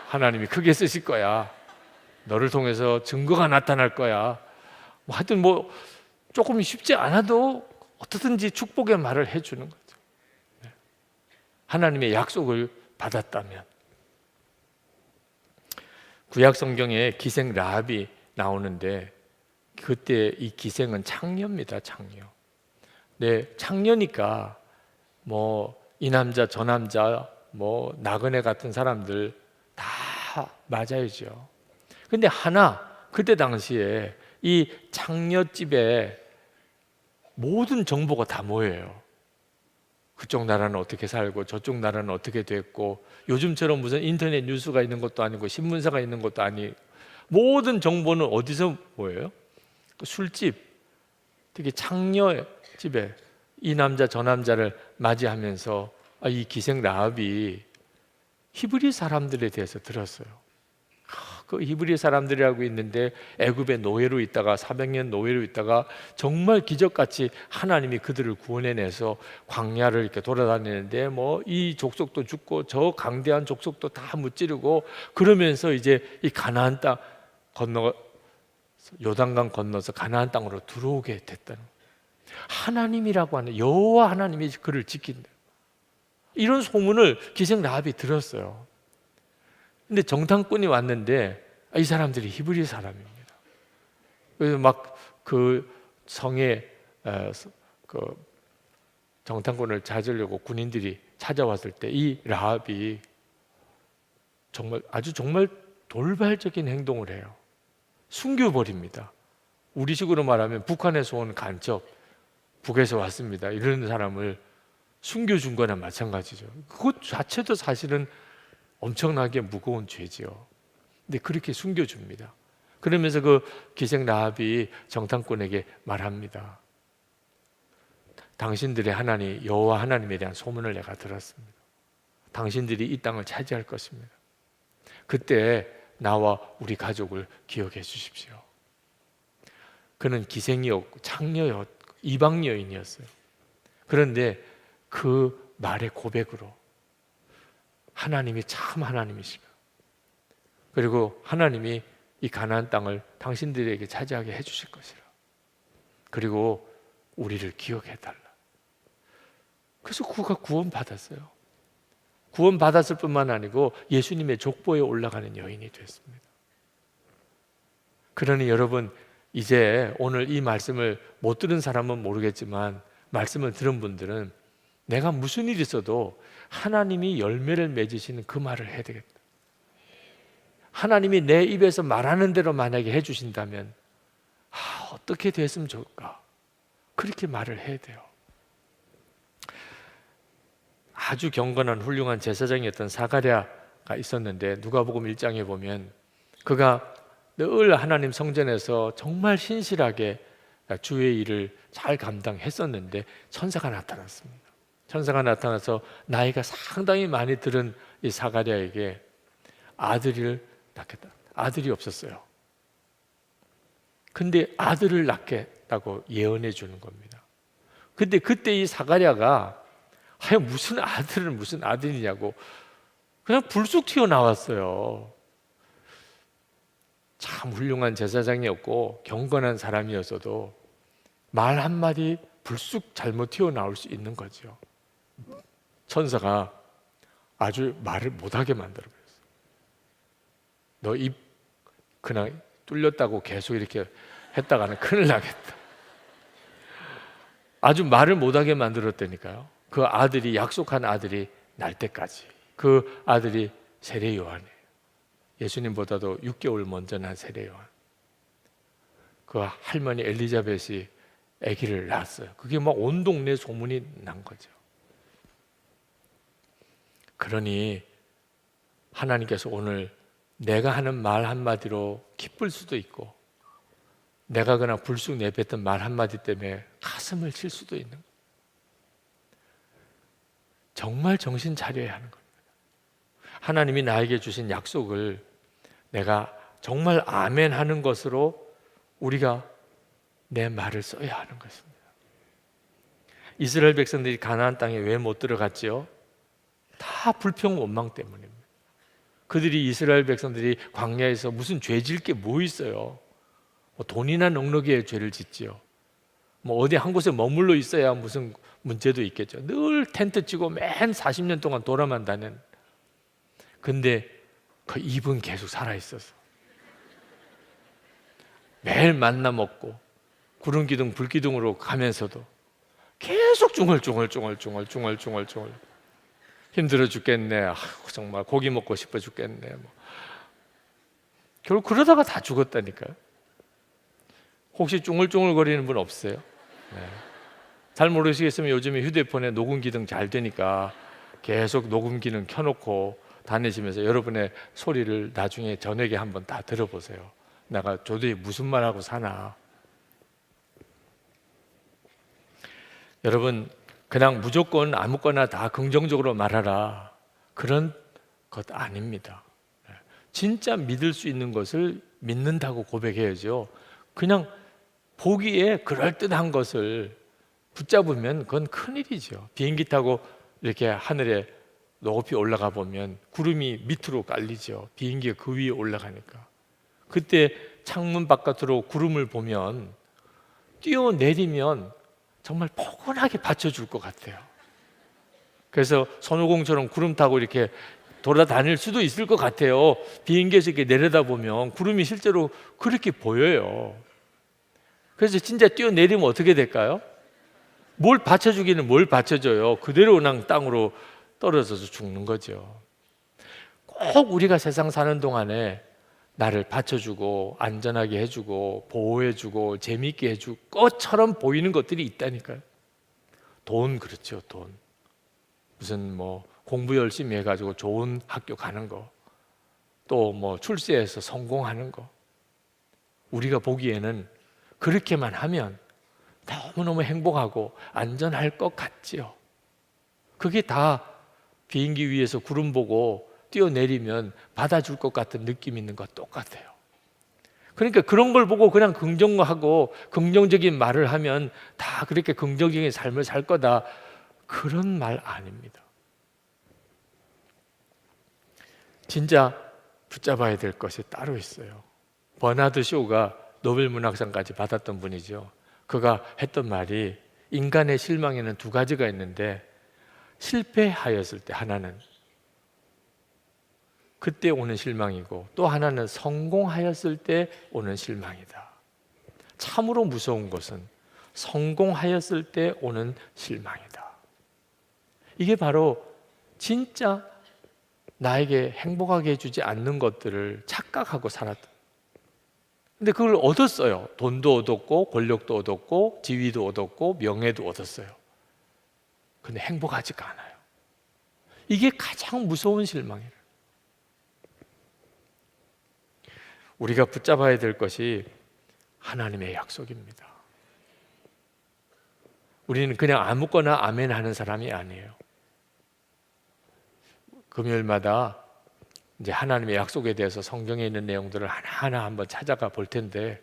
Speaker 1: 하나님이 크게 쓰실 거야. 너를 통해서 증거가 나타날 거야. 하여튼 조금 쉽지 않아도 어떻든지 축복의 말을 해주는 거죠. 하나님의 약속을 받았다면. 구약 성경에 기생 라합이 나오는데, 그때 이 기생은 창녀입니다. 창녀. 네, 창녀니까 이 남자 저 남자 나그네 같은 사람들 다 맞아야죠. 근데 그때 당시에 이 창녀집에 모든 정보가 다 모여요. 그쪽 나라는 어떻게 살고 저쪽 나라는 어떻게 됐고, 요즘처럼 무슨 인터넷 뉴스가 있는 것도 아니고 신문사가 있는 것도 아니고, 모든 정보는 어디서 모여요? 술집, 특히 창녀 집에 이 남자 저 남자를 맞이하면서 이 기생 라합이 히브리 사람들에 대해서 들었어요. 그 히브리 사람들이라고 있는데 애굽의 노예로 있다가 400년 노예로 있다가 정말 기적같이 하나님이 그들을 구원해내서 광야를 이렇게 돌아다니는데 이 족속도 죽고 저 강대한 족속도 다 무찌르고, 그러면서 이제 이 가나안 땅 요단강 건너서 가나안 땅으로 들어오게 됐다는 거예요. 하나님이라고 하는 여호와 하나님이 그를 지킨다. 이런 소문을 기생 라합이 들었어요. 근데 정탐꾼이 왔는데 이 사람들이 히브리 사람입니다. 그래서 막 그 성에 그 정탐꾼을 찾으려고 군인들이 찾아왔을 때 이 라합이 정말 돌발적인 행동을 해요. 숨겨버립니다. 우리식으로 말하면 북한에서 온 간첩, 북에서 왔습니다, 이런 사람을 숨겨준 거나 마찬가지죠. 그것 자체도 사실은 엄청나게 무거운 죄지요. 근데 그렇게 숨겨줍니다. 그러면서 그 기생 라합이 정탐꾼에게 말합니다. 당신들의 하나님 여호와 하나님에 대한 소문을 내가 들었습니다. 당신들이 이 땅을 차지할 것입니다. 그때 나와 우리 가족을 기억해 주십시오. 그는 기생이었고 창녀였고 이방 여인이었어요. 그런데 그 말의 고백으로 하나님이 참 하나님이시고, 그리고 하나님이 이 가나안 땅을 당신들에게 차지하게 해주실 것이라, 그리고 우리를 기억해달라. 그래서 그가 구원받았어요. 구원받았을 뿐만 아니고 예수님의 족보에 올라가는 여인이 됐습니다. 그러니 여러분, 이제 오늘 이 말씀을 못 들은 사람은 모르겠지만 말씀을 들은 분들은 내가 무슨 일이 있어도 하나님이 열매를 맺으시는 그 말을 해야 되겠다. 하나님이 내 입에서 말하는 대로 만약에 해주신다면 어떻게 됐으면 좋을까? 그렇게 말을 해야 돼요. 아주 경건한 훌륭한 제사장이었던 사가랴가 있었는데, 누가복음 1장에 보면 그가 늘 하나님 성전에서 정말 신실하게 주의 일을 잘 감당했었는데 천사가 나타났습니다. 천사가 나타나서 나이가 상당히 많이 들은 이 사가랴에게 아들을 낳겠다. 아들이 없었어요. 근데 아들을 낳겠다고 예언해 주는 겁니다. 근데 그때 이 사가랴가 무슨 아들이냐고 그냥 불쑥 튀어나왔어요. 참 훌륭한 제사장이었고 경건한 사람이었어도 말 한마디 불쑥 잘못 튀어나올 수 있는 거죠. 천사가 아주 말을 못하게 만들어버렸어요. 너 입 그냥 뚫렸다고 계속 이렇게 했다가는 큰일 나겠다. 아주 말을 못하게 만들었다니까요. 그 아들이, 약속한 아들이 날 때까지. 그 아들이 세례 요한이에요. 예수님보다도 6개월 먼저 난 세례 요한. 그 할머니 엘리자벳이 아기를 낳았어요. 그게 막 온 동네 소문이 난 거죠. 그러니 하나님께서 오늘 내가 하는 말 한마디로 기쁠 수도 있고, 내가 그냥 불쑥 내뱉던 말 한마디 때문에 가슴을 칠 수도 있는 거예요. 정말 정신 차려야 하는 겁니다. 하나님이 나에게 주신 약속을 내가 정말 아멘 하는 것으로 우리가 내 말을 써야 하는 것입니다. 이스라엘 백성들이 가나안 땅에 왜 못 들어갔지요? 다 불평 원망 때문입니다. 그들이, 이스라엘 백성들이 광야에서 무슨 죄 질 게 뭐 있어요? 뭐 돈이나 넉넉이에 죄를 짓지요. 뭐 어디 한 곳에 머물러 있어야 무슨 문제도 있겠죠. 늘 텐트 치고 맨 40년 동안 돌아만 다닌. 근데 그 입은 계속 살아있어서 매일 만나 먹고 구름 기둥 불 기둥으로 가면서도 계속 중얼중얼 힘들어 죽겠네. 정말 고기 먹고 싶어 죽겠네. 결국 그러다가 다 죽었다니까요. 혹시 쫑글쫑글거리는 분 없어요? 네. 잘 모르시겠으면 요즘에 휴대폰에 녹음 기능 잘 되니까 계속 녹음 기능 켜놓고 다니시면서 여러분의 소리를 나중에 저녁에 한번 다 들어보세요. 내가 도대체 무슨 말하고 사나. 여러분, 그냥 무조건 아무거나 다 긍정적으로 말하라, 그런 것 아닙니다. 진짜 믿을 수 있는 것을 믿는다고 고백해야죠. 그냥 보기에 그럴듯한 것을 붙잡으면 그건 큰일이죠. 비행기 타고 이렇게 하늘에 높이 올라가 보면 구름이 밑으로 깔리죠. 비행기가 그 위에 올라가니까. 그때 창문 바깥으로 구름을 보면 뛰어내리면 정말 포근하게 받쳐줄 것 같아요. 그래서 손오공처럼 구름 타고 이렇게 돌아다닐 수도 있을 것 같아요. 비행기에서 이렇게 내려다보면 구름이 실제로 그렇게 보여요. 그래서 진짜 뛰어내리면 어떻게 될까요? 뭘 받쳐주기는 뭘 받쳐줘요. 그대로 그냥 땅으로 떨어져서 죽는 거죠. 꼭 우리가 세상 사는 동안에 나를 받쳐주고 안전하게 해주고 보호해주고 재미있게 해줄 것처럼 보이는 것들이 있다니까요. 돈, 그렇죠. 돈. 무슨 뭐 공부 열심히 해가지고 좋은 학교 가는 거, 또 뭐 출세해서 성공하는 거. 우리가 보기에는 그렇게만 하면 너무너무 행복하고 안전할 것 같지요. 그게 다 비행기 위에서 구름 보고 뛰어내리면 받아줄 것 같은 느낌 있는 것 똑같아요. 그러니까 그런 걸 보고 그냥 긍정하고 긍정적인 말을 하면 다 그렇게 긍정적인 삶을 살 거다, 그런 말 아닙니다. 진짜 붙잡아야 될 것이 따로 있어요. 버나드 쇼가 노벨 문학상까지 받았던 분이죠. 그가 했던 말이, 인간의 실망에는 두 가지가 있는데, 실패하였을 때 하나는 그때 오는 실망이고, 또 하나는 성공하였을 때 오는 실망이다. 참으로 무서운 것은 성공하였을 때 오는 실망이다. 이게 바로 진짜 나에게 행복하게 해주지 않는 것들을 착각하고 살았다. 근데 그걸 얻었어요. 돈도 얻었고 권력도 얻었고 지위도 얻었고 명예도 얻었어요. 근데 행복하지가 않아요. 이게 가장 무서운 실망이에요. 우리가 붙잡아야 될 것이 하나님의 약속입니다. 우리는 그냥 아무거나 아멘 하는 사람이 아니에요. 금요일마다 이제 하나님의 약속에 대해서 성경에 있는 내용들을 하나하나 한번 찾아가 볼 텐데,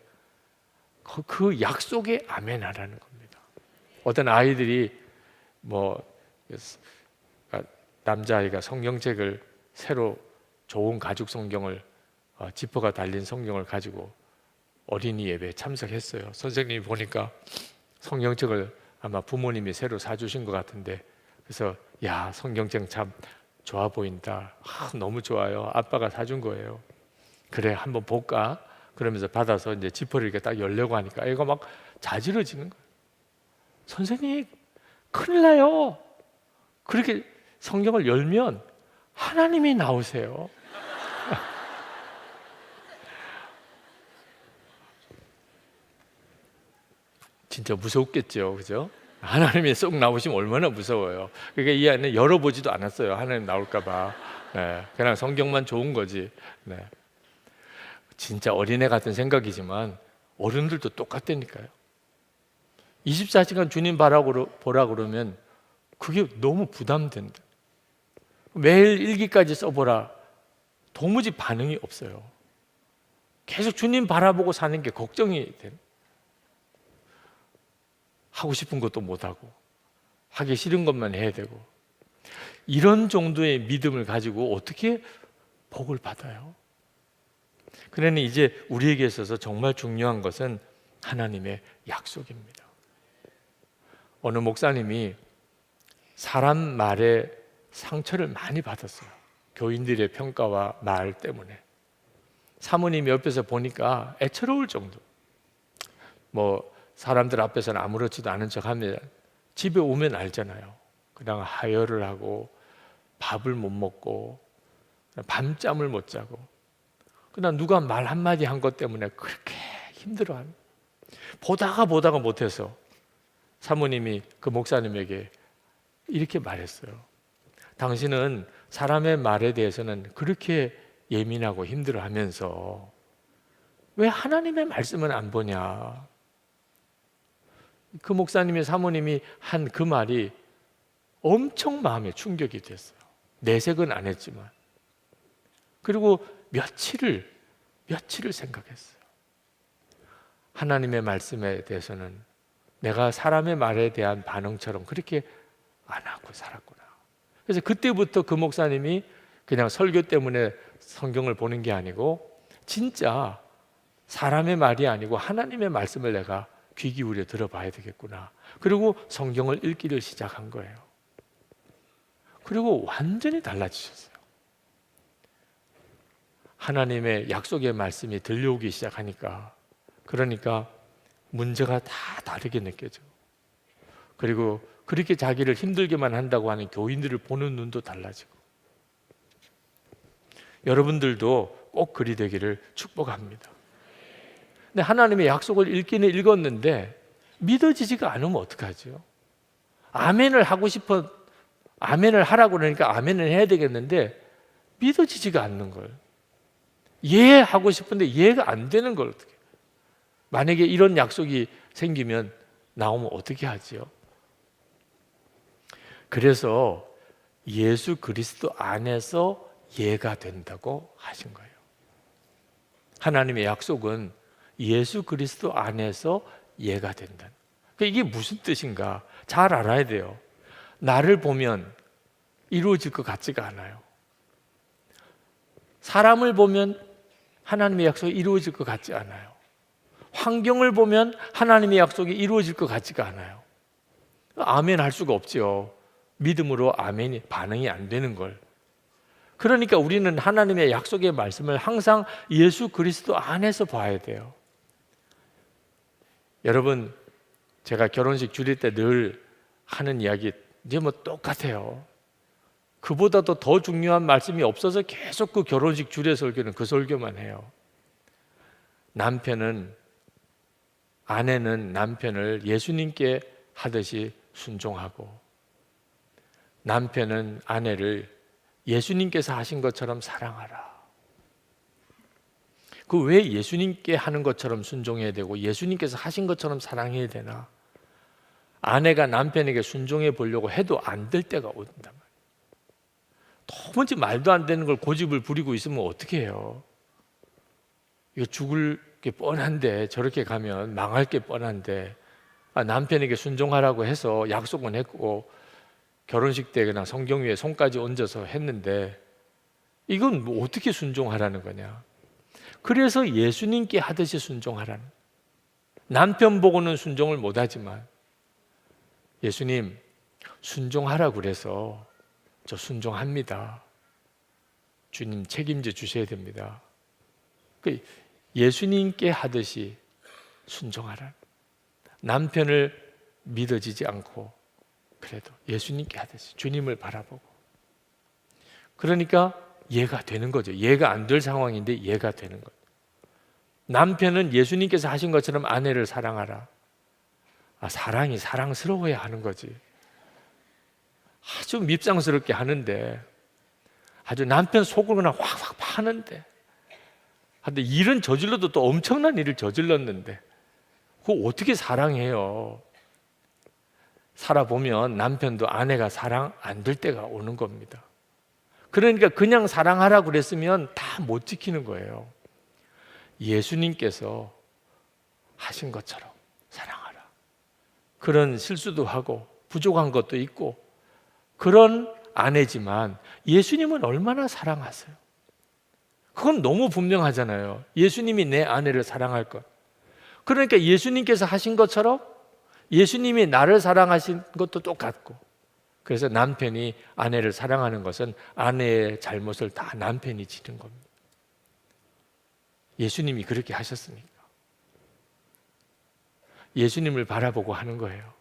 Speaker 1: 그 약속에 아멘 하라는 겁니다. 어떤 아이들이 남자아이가 성경책을 새로 좋은 가죽 성경을 지퍼가 달린 성경을 가지고 어린이 예배에 참석했어요. 선생님이 보니까 성경책을 아마 부모님이 새로 사주신 것 같은데, 그래서 야, 성경책 참 좋아 보인다. 너무 좋아요. 아빠가 사준 거예요. 그래, 한번 볼까? 그러면서 받아서 이제 지퍼를 이렇게 딱 열려고 하니까 애가 막 자지러지는 거예요. 선생님, 큰일 나요. 그렇게 성경을 열면 하나님이 나오세요. 진짜 무섭겠죠, 그죠? 하나님이 쏙 나오시면 얼마나 무서워요. 그러니까 이 안에 열어보지도 않았어요. 하나님 나올까봐. 네, 그냥 성경만 좋은 거지. 네. 진짜 어린애 같은 생각이지만 어른들도 똑같다니까요. 24시간 주님 보라 그러면 그게 너무 부담된다. 매일 일기까지 써보라. 도무지 반응이 없어요. 계속 주님 바라보고 사는 게 걱정이 돼요. 하고 싶은 것도 못하고 하기 싫은 것만 해야 되고, 이런 정도의 믿음을 가지고 어떻게 복을 받아요? 그러니 이제 우리에게 있어서 정말 중요한 것은 하나님의 약속입니다. 어느 목사님이 사람 말에 상처를 많이 받았어요. 교인들의 평가와 말 때문에. 사모님 옆에서 보니까 애처로울 정도. 사람들 앞에서는 아무렇지도 않은 척하면 집에 오면 알잖아요. 그냥 하혈을 하고 밥을 못 먹고 밤잠을 못 자고, 그냥 누가 말 한마디 한 것 때문에 그렇게 힘들어합니다. 보다가 못해서 사모님이 그 목사님에게 이렇게 말했어요. 당신은 사람의 말에 대해서는 그렇게 예민하고 힘들어하면서 왜 하나님의 말씀은 안 보냐? 그 목사님의 사모님이 한 그 말이 엄청 마음에 충격이 됐어요. 내색은 안 했지만. 그리고 며칠을 생각했어요. 하나님의 말씀에 대해서는 내가 사람의 말에 대한 반응처럼 그렇게 안 하고 살았구나. 그래서 그때부터 그 목사님이 그냥 설교 때문에 성경을 보는 게 아니고 진짜 사람의 말이 아니고 하나님의 말씀을 내가 귀 기울여 들어봐야 되겠구나. 그리고 성경을 읽기를 시작한 거예요. 그리고 완전히 달라지셨어요. 하나님의 약속의 말씀이 들려오기 시작하니까, 그러니까 문제가 다 다르게 느껴져. 그리고 그렇게 자기를 힘들게만 한다고 하는 교인들을 보는 눈도 달라지고. 여러분들도 꼭 그리 되기를 축복합니다. 근데 하나님의 약속을 읽기는 읽었는데 믿어지지가 않으면 어떡하죠? 아멘을 하고 싶어, 아멘을 하라고 그러니까 아멘을 해야 되겠는데 믿어지지가 않는 걸. 이해하고 싶은데 이해가 안 되는 걸 어떻게? 만약에 이런 약속이 생기면 나오면 어떻게 하지요? 그래서 예수 그리스도 안에서 이해가 된다고 하신 거예요. 하나님의 약속은 예수 그리스도 안에서 이해가 된다. 이게 무슨 뜻인가? 잘 알아야 돼요. 나를 보면 이루어질 것 같지가 않아요. 사람을 보면 하나님의 약속이 이루어질 것 같지 않아요. 환경을 보면 하나님의 약속이 이루어질 것 같지가 않아요. 아멘 할 수가 없죠. 믿음으로 아멘이 반응이 안 되는 걸. 그러니까 우리는 하나님의 약속의 말씀을 항상 예수 그리스도 안에서 봐야 돼요. 여러분, 제가 결혼식 줄일 때 늘 하는 이야기 이제 똑같아요. 그보다도 더 중요한 말씀이 없어서 계속 그 결혼식 주례 설교는 그 설교만 해요. 아내는 남편을 예수님께 하듯이 순종하고, 남편은 아내를 예수님께서 하신 것처럼 사랑하라. 그 왜 예수님께 하는 것처럼 순종해야 되고 예수님께서 하신 것처럼 사랑해야 되나? 아내가 남편에게 순종해 보려고 해도 안 될 때가 온단 말이에요. 도무지 말도 안 되는 걸 고집을 부리고 있으면 어떻게 해요? 이거 죽을 게 뻔한데, 저렇게 가면 망할 게 뻔한데, 남편에게 순종하라고 해서 약속은 했고 결혼식 때 그냥 성경 위에 손까지 얹어서 했는데 이건 뭐 어떻게 순종하라는 거냐? 그래서 예수님께 하듯이 순종하라는. 남편 보고는 순종을 못하지만 예수님 순종하라고 그래서 저 순종합니다. 주님 책임져 주셔야 됩니다. 예수님께 하듯이 순종하라. 남편을 믿어지지 않고 그래도 예수님께 하듯이 주님을 바라보고, 그러니까 이해가 되는 거죠. 이해가 안 될 상황인데 이해가 되는 거죠. 남편은 예수님께서 하신 것처럼 아내를 사랑하라. 사랑이 사랑스러워야 하는 거지. 아주 밉상스럽게 하는데, 아주 남편 속을 그냥 확확 파는데, 근데 일은 저질러도 또 엄청난 일을 저질렀는데 그거 어떻게 사랑해요? 살아보면 남편도 아내가 사랑 안 될 때가 오는 겁니다. 그러니까 그냥 사랑하라고 그랬으면 다 못 지키는 거예요. 예수님께서 하신 것처럼 사랑하라. 그런 실수도 하고 부족한 것도 있고 그런 아내지만 예수님은 얼마나 사랑하세요? 그건 너무 분명하잖아요. 예수님이 내 아내를 사랑할 것. 그러니까 예수님께서 하신 것처럼 예수님이 나를 사랑하신 것도 똑같고, 그래서 남편이 아내를 사랑하는 것은 아내의 잘못을 다 남편이 지는 겁니다. 예수님이 그렇게 하셨으니까 예수님을 바라보고 하는 거예요.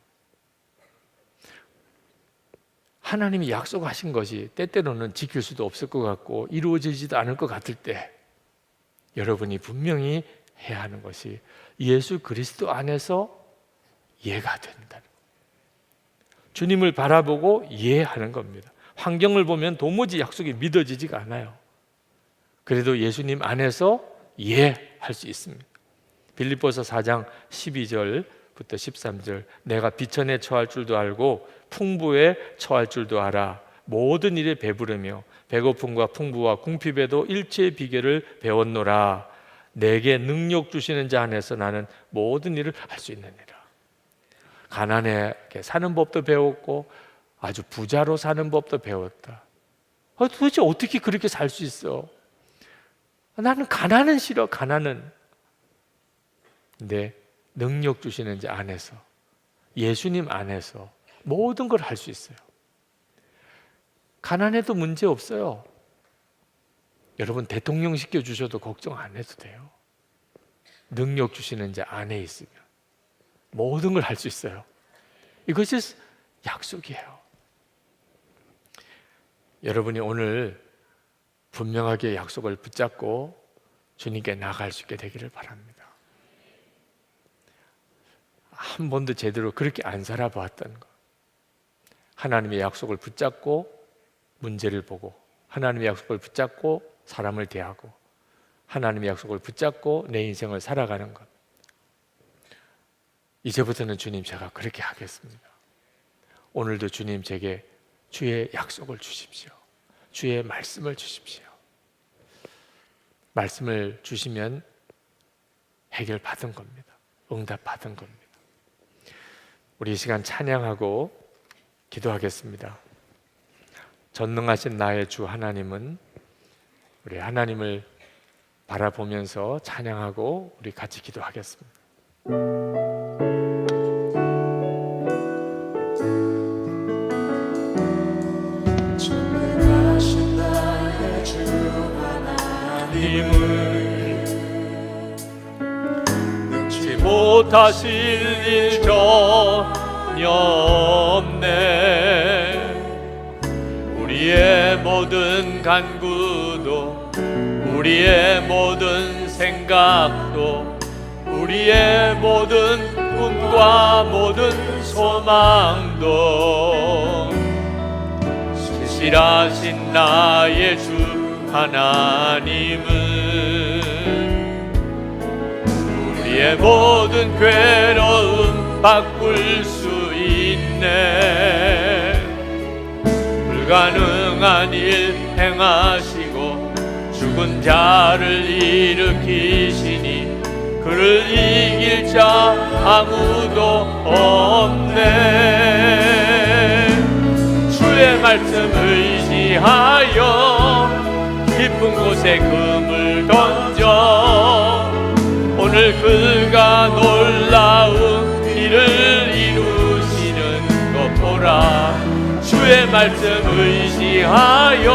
Speaker 1: 하나님이 약속하신 것이 때때로는 지킬 수도 없을 것 같고 이루어지지도 않을 것 같을 때 여러분이 분명히 해야 하는 것이 예수 그리스도 안에서 이해가 된다는 거예요. 주님을 바라보고 이해하는 겁니다. 환경을 보면 도무지 약속이 믿어지지가 않아요. 그래도 예수님 안에서 이해할 수 있습니다. 빌립보서 4장 12절부터 13절, 내가 비천에 처할 줄도 알고 풍부에 처할 줄도 알아. 모든 일에 배부르며 배고픔과 풍부와 궁핍에도 일체의 비결을 배웠노라. 내게 능력 주시는 자 안에서 나는 모든 일을 할 수 있느니라. 가난하게 사는 법도 배웠고 아주 부자로 사는 법도 배웠다. 도대체 어떻게 그렇게 살 수 있어? 나는 가난은 싫어, 가난은. 근데 능력 주시는 자 안에서, 예수님 안에서 모든 걸 할 수 있어요. 가난해도 문제 없어요. 여러분 대통령 시켜주셔도 걱정 안 해도 돼요. 능력 주시는 자 안에 있으면 모든 걸 할 수 있어요. 이것이 약속이에요. 여러분이 오늘 분명하게 약속을 붙잡고 주님께 나아갈 수 있게 되기를 바랍니다. 한 번도 제대로 그렇게 안 살아봤던 것, 하나님의 약속을 붙잡고 문제를 보고, 하나님의 약속을 붙잡고 사람을 대하고, 하나님의 약속을 붙잡고 내 인생을 살아가는 것, 이제부터는 주님 제가 그렇게 하겠습니다. 오늘도 주님 제게 주의 약속을 주십시오. 주의 말씀을 주십시오. 말씀을 주시면 해결받은 겁니다. 응답받은 겁니다. 우리 이 시간 찬양하고 기도하겠습니다. 전능하신 나의 주 하나님은, 우리 하나님을 바라보면서 찬양하고 우리 같이 기도하겠습니다.
Speaker 2: 전능하신 나의 주 하나님을
Speaker 1: 능치 못하실 일 전혀 없네. 우리의 모든 간구도, 우리의 모든 생각도, 우리의 모든 꿈과 모든 소망도 신실하신 나의 주 하나님은 우리의 모든 괴로움 바꿀 수 있네. 불가능한 일 행하시고 죽은 자를 일으키시니 그를 이길 자 아무도 없네. 주의 말씀 의지하여 깊은 곳에 금을 던져 오늘 그가 놀라운 일을 이루시는 것 보라. 주의 말씀 의지하여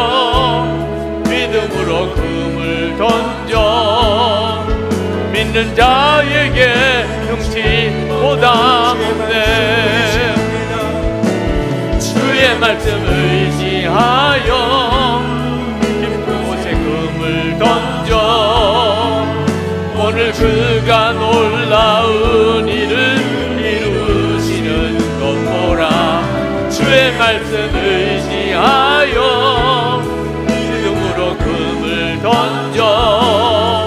Speaker 1: 믿음으로 금을 던져 믿는 자에게 능치 보답네. 주의 말씀 의지하여 깊은 곳에 금을 던져 오늘 그가 놀라운 일을 이루시는 것 보라. 주의 말씀 의지하여 믿음으로 금을 던져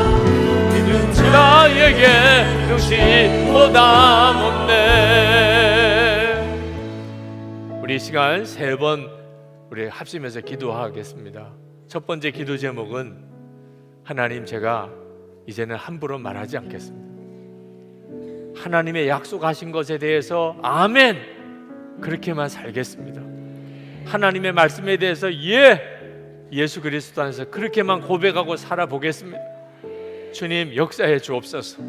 Speaker 1: 믿는 자에게 능치 보답없네. 우리 시간 3번 우리 합심해서 기도하겠습니다. 첫 번째 기도 제목은 하나님, 제가 이제는 함부로 말하지 않겠습니다. 하나님의 약속하신 것에 대해서 아멘 그렇게만 살겠습니다. 하나님의 말씀에 대해서 예수 그리스도 안에서 그렇게만 고백하고 살아보겠습니다. 주님 역사해 주옵소서.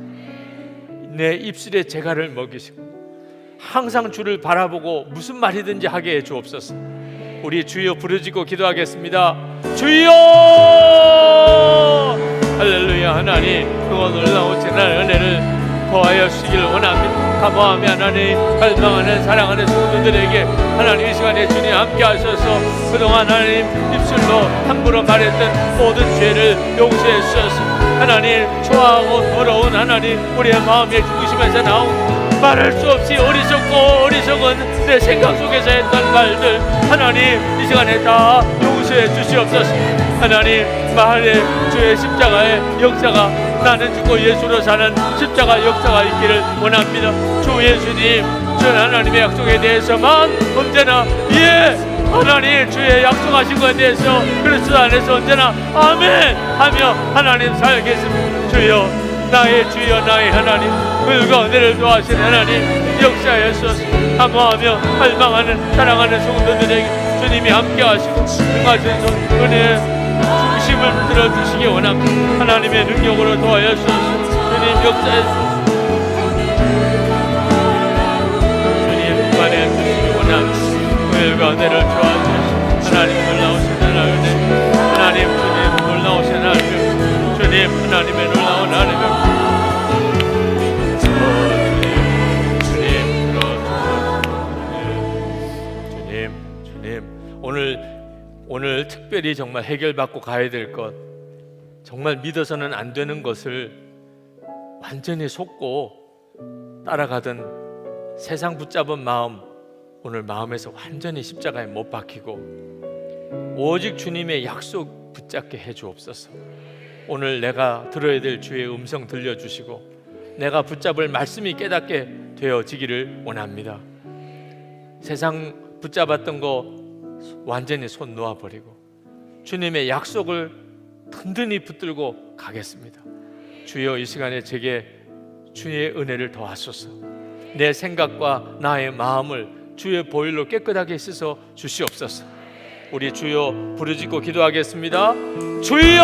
Speaker 1: 내 입술에 재갈을 먹이시고 항상 주를 바라보고 무슨 말이든지 하게 해 주옵소서. 우리 주여 부르짖고 기도하겠습니다. 주여! 할렐루야. 하나님, 그거 놀라우신 은혜를 더하여 주시기를 원합니다. 감사하며 하나님, 갈망하는 사랑하는 성도들에게 하나님 이 시간에 주님 함께 하셔서 그동안 하나님 입술로 함부로 말했던 모든 죄를 용서해 주셔서 하나님 좋아하고 더러운 하나님 우리의 마음의 중심에서 나온 말할 수 없이 어리석은 내 생각 속에서 했던 말들 하나님 이 시간에 다 용서해 주시옵소서. 하나님 말에 주의 십자가의 역사가 나는 죽고 예수로 사는 십자가 역사가 있기를 원합니다. 주 예수님, 주 하나님의 약속에 대해서만 언제나 하나님 주의 약속하신 것에 대해서 그리스도 안에서 언제나 아멘 하며 하나님 살겠습니다. 주여, 나의 주여, 나의 하나님, 불과 은혜를 도하신 하나님 역사하소서. 감사하며 갈망하는 사랑하는 성도들에게 주님이 함께 하시고 응하셔서 은혜의 중심을 들어주시기 원합니다. 하나님의 능력으로 도하여 주소서. 주님 역사하소서. 주님 만에 주시기 원합니다. 불과 은혜를 도와주시고 하나님 놀라우신 하나님, 하나님 주님 놀라우신 하나님, 주님 하나님의 놀라운 하나님, 오늘 특별히 정말 해결받고 가야 될 것, 정말 믿어서는 안 되는 것을 완전히 속고 따라가던 세상 붙잡은 마음, 오늘 마음에서 완전히 십자가에 못 박히고 오직 주님의 약속 붙잡게 해주옵소서. 오늘 내가 들어야 될 주의 음성 들려주시고 내가 붙잡을 말씀이 깨닫게 되어지기를 원합니다. 세상 붙잡았던 거 완전히 손 놓아버리고 주님의 약속을 든든히 붙들고 가겠습니다. 주여, 이 시간에 제게 주의 은혜를 더하소서. 내 생각과 나의 마음을 주의 보혈로 깨끗하게 씻어 주시옵소서. 우리 주여 부르짖고 기도하겠습니다. 주여!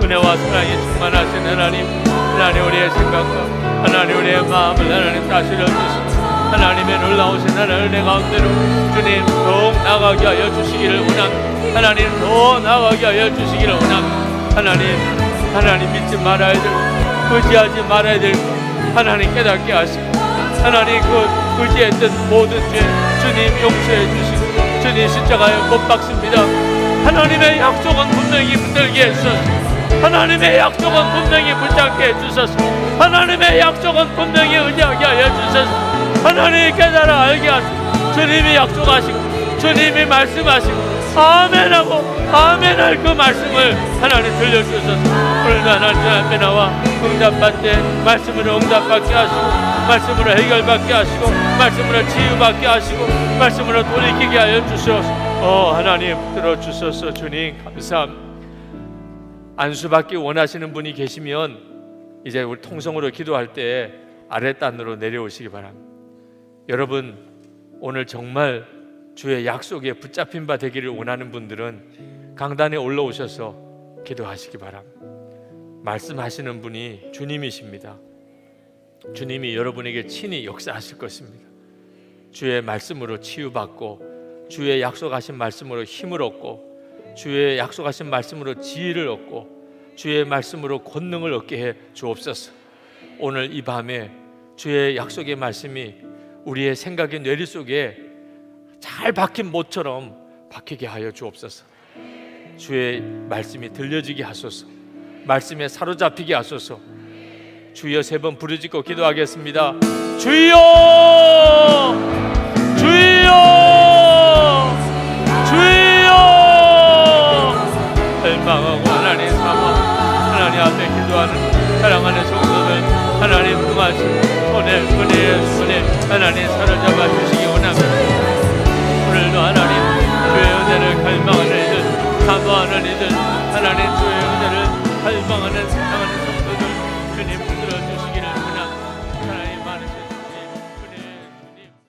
Speaker 1: 은혜와 사랑이 충만하신 하나님, 하나님 우리의 생각과 하나님 우리의 마음을 하나님 다스려 주시고 하나님의 놀라우신 하나님 은혜 가운데로 주님 더욱 나아가게 하여 주시기를 원합니다. 하나님 더 나아가게 하여 주시기를 원합니다. 하나님 믿지 말아야 될, 의지하지 말아야 될 하나님 깨닫게 하시고 하나님 그 의지했던 모든 죄 주님 용서해 주시고 주님 십자가에 못 박습니다. 하나님의 약속은 분명히 붙들게 해주소서. 하나님의 약속은 분명히 붙잡게 해주소서. 하나님의 약속은 분명히 의지하게 하여 주소서. 하나님 깨달아 알게 하시고 주님이 약속하시고 주님이 말씀하시고 아멘하고 아멘할 그 말씀을 하나님 들려주셔서 오늘도 하나님 앞에 나와 응답받되 말씀으로 응답받게 하시고 말씀으로 해결받게 하시고 말씀으로 치유받게 하시고 말씀으로 돌이키게 하여 주시옵소서. 하나님 들어주셔서 주님 감사합니다. 안수받기 원하시는 분이 계시면 이제 우리 통성으로 기도할 때 아랫단으로 내려오시기 바랍니다. 여러분, 오늘 정말 주의 약속에 붙잡힌 바 되기를 원하는 분들은 강단에 올라오셔서 기도하시기 바랍니다. 말씀하시는 분이 주님이십니다. 주님이 여러분에게 친히 역사하실 것입니다. 주의 말씀으로 치유받고 주의 약속하신 말씀으로 힘을 얻고 주의 약속하신 말씀으로 지혜를 얻고 주의 말씀으로 권능을 얻게 해 주옵소서. 오늘 이 밤에 주의 약속의 말씀이 우리의 생각의 뇌리 속에 잘 박힌 못처럼 박히게 하여 주옵소서. 주의 말씀이 들려지게 하소서. 말씀에 사로잡히게 하소서. 주여 3번 부르짖고 기도하겠습니다. 주여! 주여! 주여! 절망하고 하나님 삼아 하나님 앞에 기도하는 사랑하는 성도들, 하나님 응하시 은혜의 손에 하나님 사로잡아 주시기 원합니다. 오늘도 하나님 주의 은혜를 갈망하는 이들, 사모하는 이들, 하나님 주의 은혜를 갈망하는 사랑하는